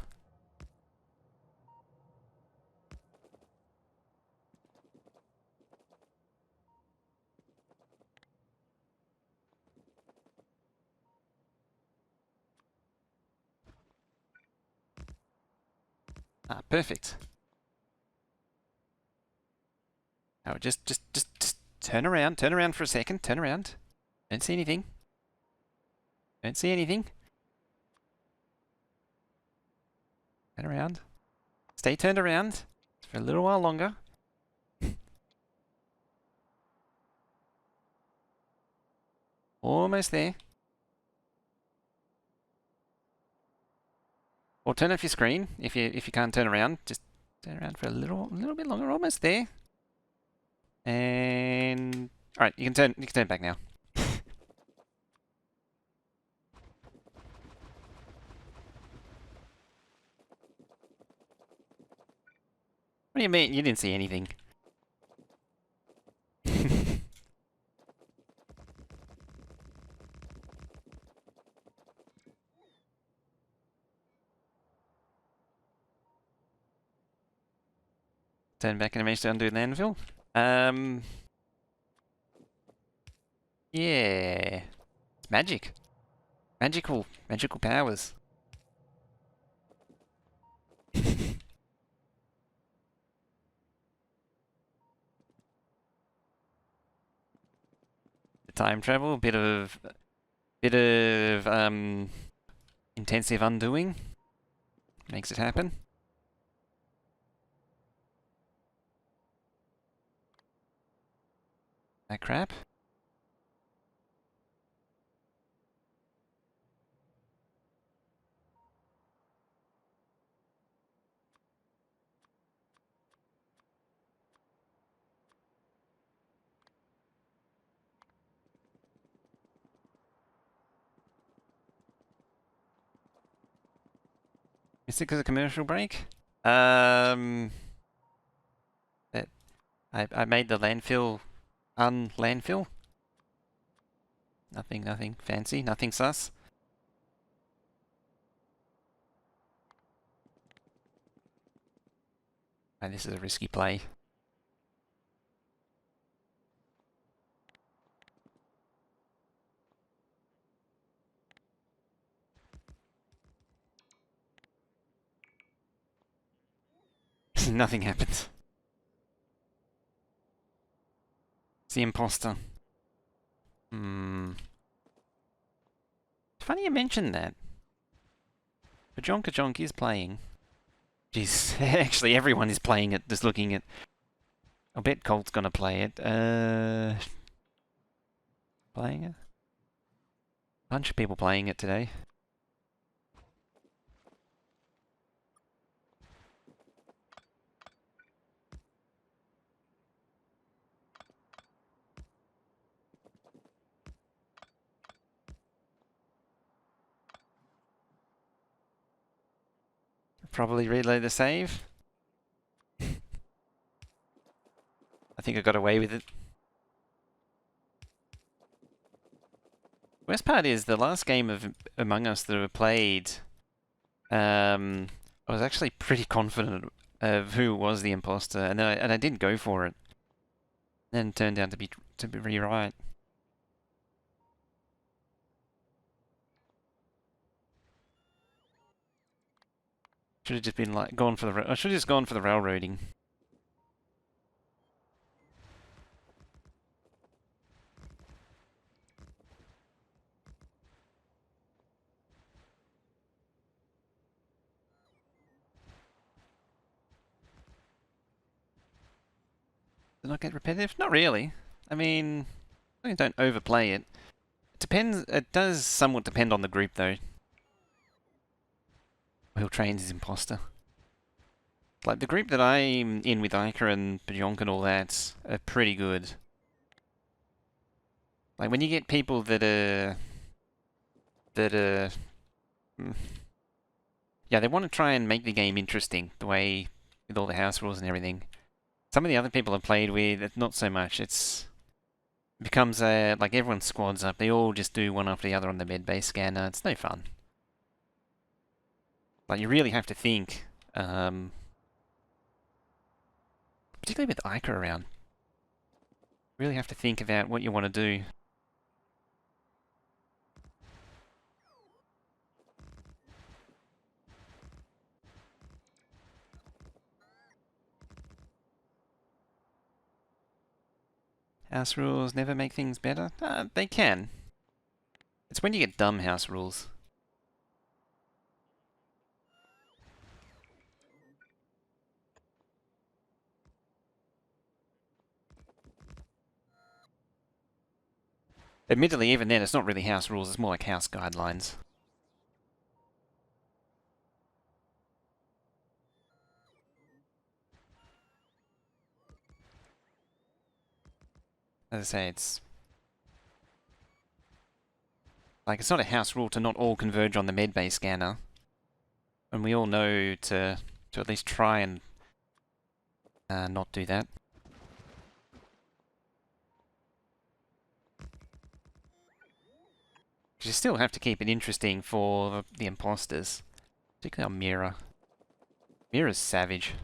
S1: Ah, perfect. Oh, just turn around for a second, turn around. Don't see anything. Don't see anything. Turn around. Stay turned around for a little while longer. Almost there. Or turn off your screen if you can't turn around. Just turn around for a little bit longer. Almost there. And all right, you can turn back now. What do you mean? You didn't see anything. Turn back and manage to undo the anvil. Yeah. It's magic. Magical powers. Time travel, a bit of intensive undoing makes it happen. That crap. Is it because of commercial break? That I made the landfill unlandfill. Nothing fancy, nothing sus. Oh, this is a risky play. Nothing happens. It's the imposter. Funny you mentioned that. Bajonka is playing. Jeez, actually everyone is playing it, just looking at... I'll bet Colt's gonna play it. Playing it? Bunch of people playing it today. Probably reload the save. I think I got away with it. Worst part is the last game of Among Us that we played, I was actually pretty confident of who was the imposter, and I did go for it. Then it turned out to be right. Should have just been like gone for the. I should have just gone for the railroading. Does it not get repetitive? Not really. I mean, don't overplay it. It depends. It does somewhat depend on the group, though. Who trains his imposter. Like the group that I'm in with Iker and Bajonk and all that are pretty good. Like when you get people that are yeah, they want to try and make the game interesting, the way with all the house rules and everything. Some of the other people I've played with, not so much. It becomes like everyone squads up. They all just do one after the other on the Medbase scanner. It's no fun. Like you really have to think, particularly with Iker around. Really have to think about what you want to do. House rules never make things better? They can. It's when you get dumb house rules. Admittedly, even then, it's not really house rules, it's more like house guidelines. As I say, it's not a house rule to not all converge on the Medbase scanner. And we all know to at least try and not do that. You still have to keep it interesting for the imposters. Particularly on Mira. Mira's savage.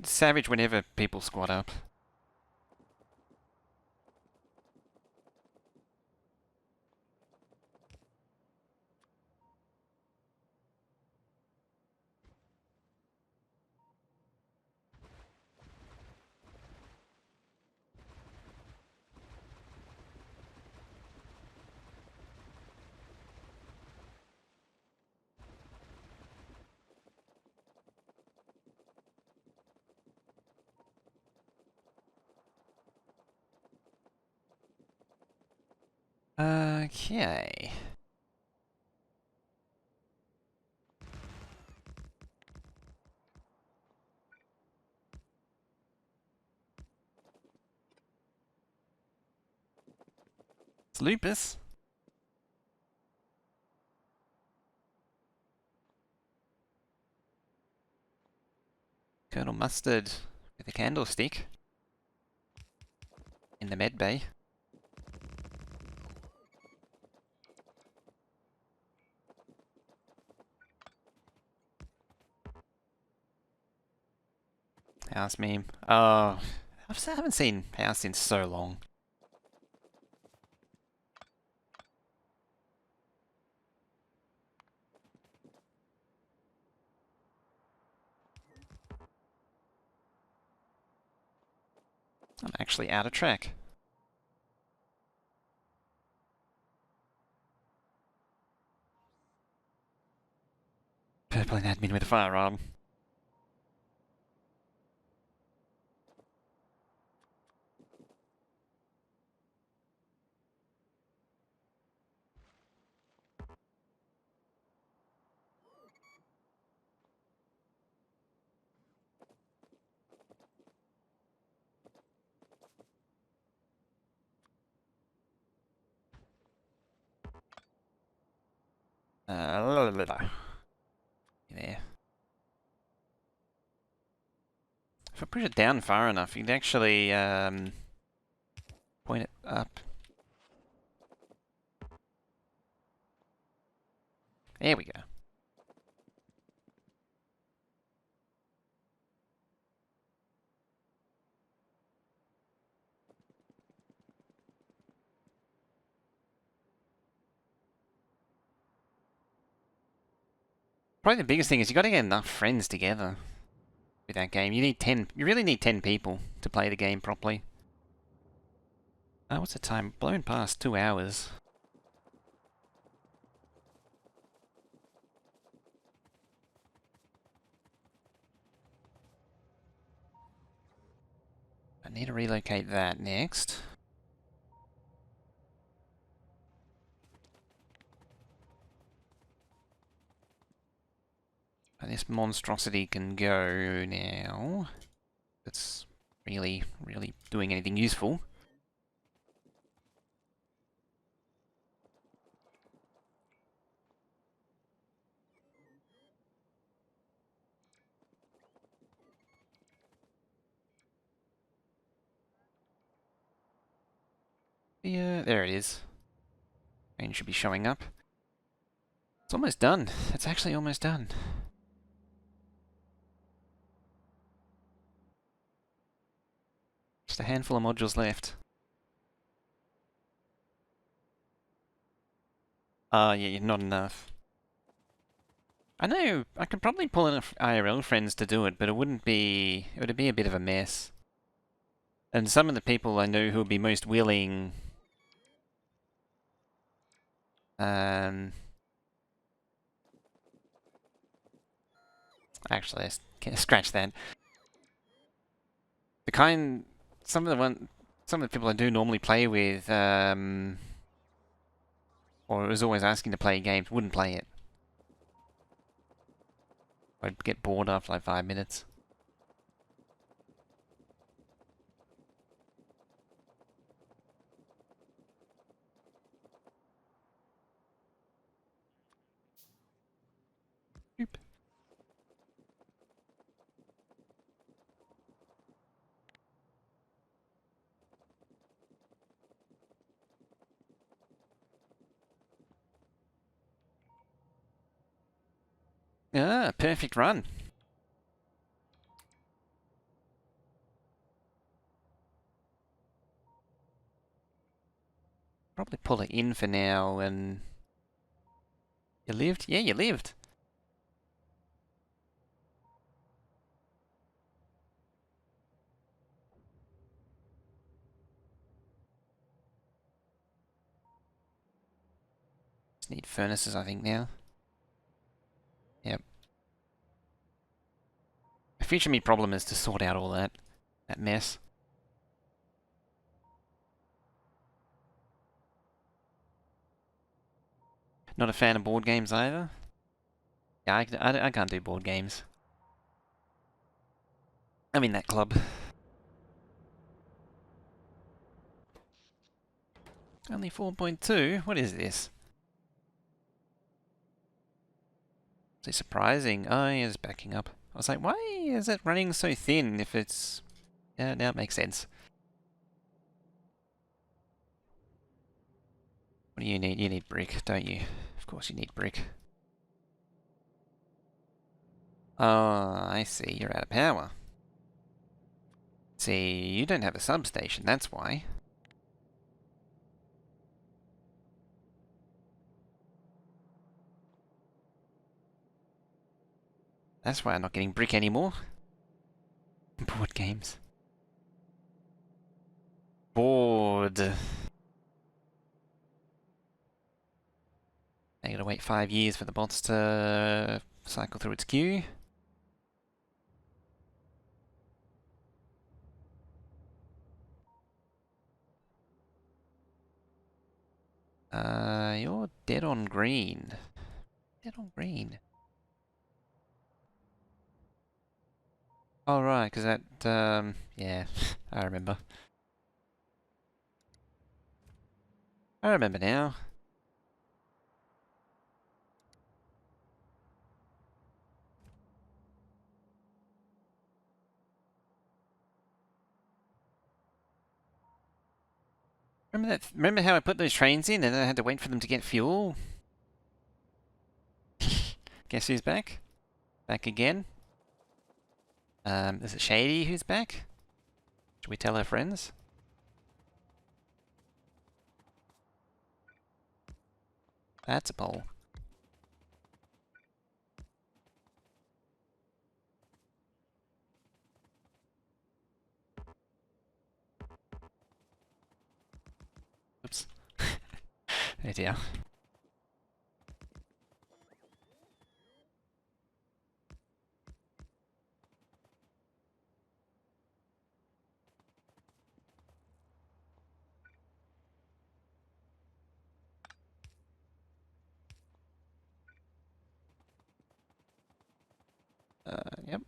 S1: Savage whenever people squat up. Okay. It's Lupus. Colonel Mustard with a candlestick in the med bay. House meme. Oh, I haven't seen House in so long. I'm actually out of track. Purple and admin with a firearm. There. If I push it down far enough, you can actually point it up. There we go. Probably the biggest thing is you got to get enough friends together with that game. You need 10. You really need 10 people to play the game properly. What's the time? Blown past 2 hours. I need to relocate that next. And this monstrosity can go now. It's really doing anything useful. Yeah, there it is. Rain should be showing up. It's almost done. It's actually almost done. Just a handful of modules left. Yeah, not enough. I know, I could probably pull enough IRL friends to do it, but it would be a bit of a mess. And some of the people I know who would be most willing... Actually, scratch that. Some of the people I do normally play with, or was always asking to play games, wouldn't play it. I'd get bored after like 5 minutes. Oop. Ah, perfect run. Probably pull it in for now and... You lived? Yeah, you lived. Just need furnaces, I think, now. Yep. The future me problem is to sort out all that mess. Not a fan of board games either. Yeah, I can't do board games. I'm in that club. Only 4.2? What is this? Is it surprising? Oh, yeah, it's backing up. I was like, why is it running so thin if it's... Yeah, now it makes sense. What do you need? You need brick, don't you? Of course you need brick. Oh, I see. You're out of power. See, you don't have a substation, that's why. That's why I'm not getting brick anymore. Board games. Bored. I gotta wait 5 years for the bots to cycle through its queue. You're dead on green. Dead on green. Oh, right, because that, yeah, I remember. I remember now. Remember that? Remember how I put those trains in and then I had to wait for them to get fuel? Guess who's back? Back again. Is it Shady who's back? Should we tell her friends? That's a poll. Oops. Oh dear. Yep.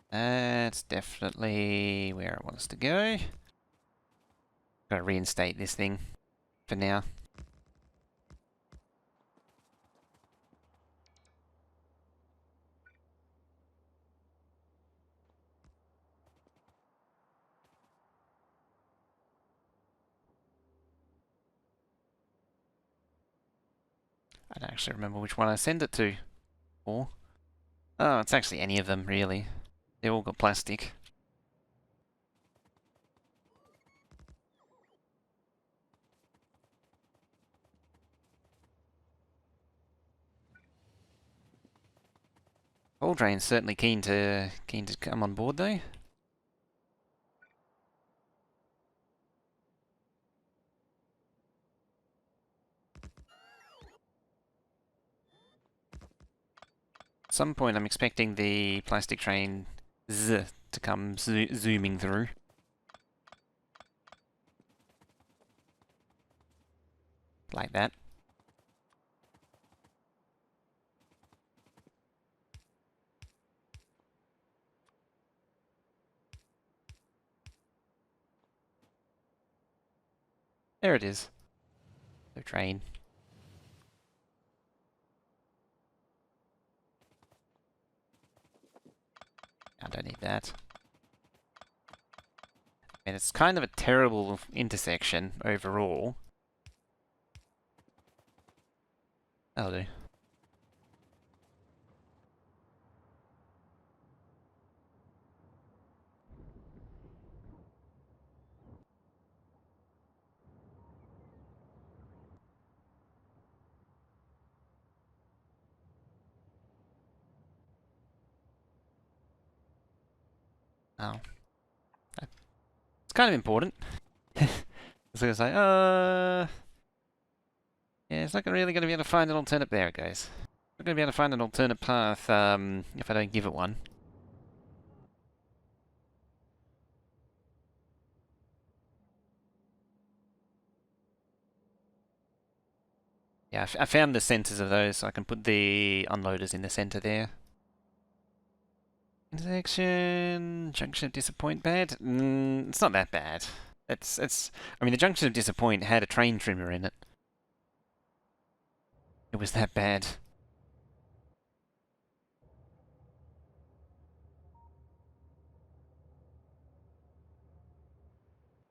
S1: That's definitely where it wants to go. Gotta reinstate this thing for now. I don't actually remember which one I send it to. Or, oh, it's actually any of them, really. They all got plastic. Cold Drain's certainly keen to come on board though. At some point I'm expecting the plastic train to come zooming through. Like that. There it is. The train. I don't need that. And it's kind of a terrible intersection overall. That'll do. Oh. It's kind of important. So it's like, yeah, it's not really going to be able to find an alternate. There it goes. Not going to be able to find an alternate path if I don't give it one. Yeah, I found the centers of those, so I can put the unloaders in the center there. Intersection, junction of disappoint bad? It's not that bad. I mean, the junction of disappoint had a train trimmer in it. It was that bad.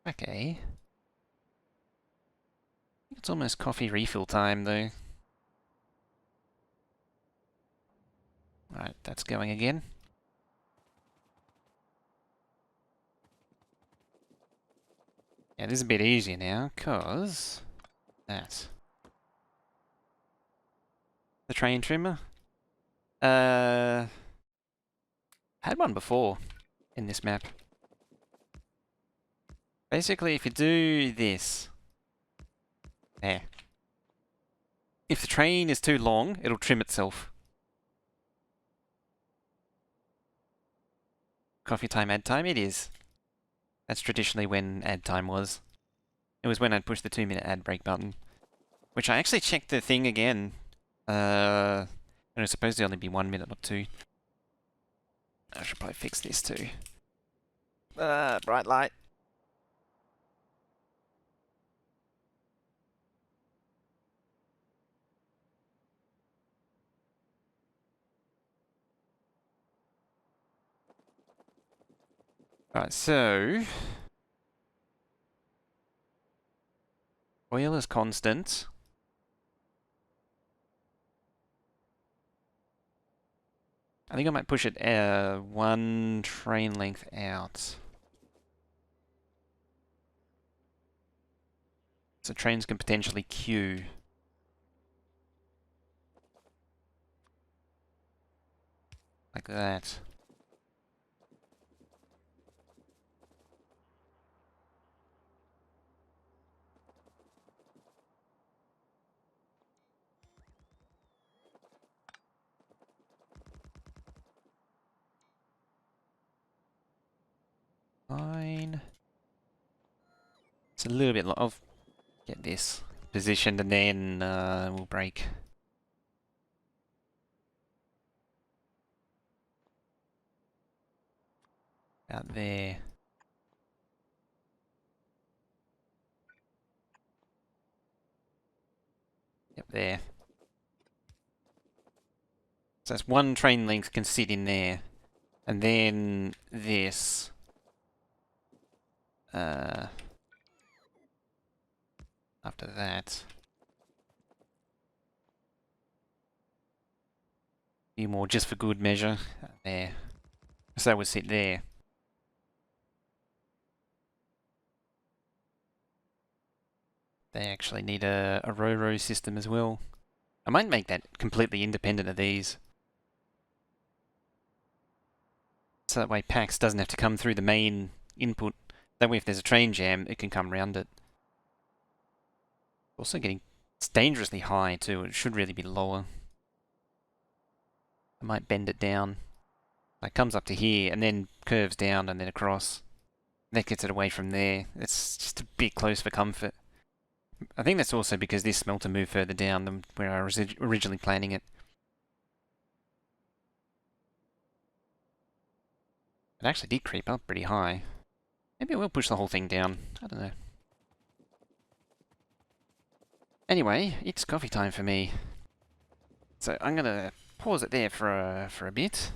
S1: Okay. It's almost coffee refill time, though. Right, that's going again. Yeah, this is a bit easier now, because... that. The train trimmer. Had one before in this map. Basically, if you do this... there. If the train is too long, it'll trim itself. Coffee time, ad time? It is. That's traditionally when ad time was. It was when I'd push the 2-minute ad break button. Which I actually checked the thing again. And it was supposed to only be 1 minute, not 2. I should probably fix this too. Bright light. Alright, so... oil is constant. I think I might push it 1 train length out. So trains can potentially queue. Like that. Fine. It's a little bit long. I'll get this positioned and then we'll break. Out there. Yep, there. So that's 1 train length can sit in there. And then this. After that. A few more just for good measure. There. So that would sit there. They actually need a row system as well. I might make that completely independent of these. So that way PAX doesn't have to come through the main input. That way if there's a train jam, it can come around it. Also getting... it's dangerously high too, it should really be lower. I might bend it down. It comes up to here and then curves down and then across. That gets it away from there. It's just a bit close for comfort. I think that's also because this smelter moved further down than where I was originally planning it. It actually did creep up pretty high. Maybe I will push the whole thing down. I don't know. Anyway, it's coffee time for me. So I'm gonna pause it there for a bit.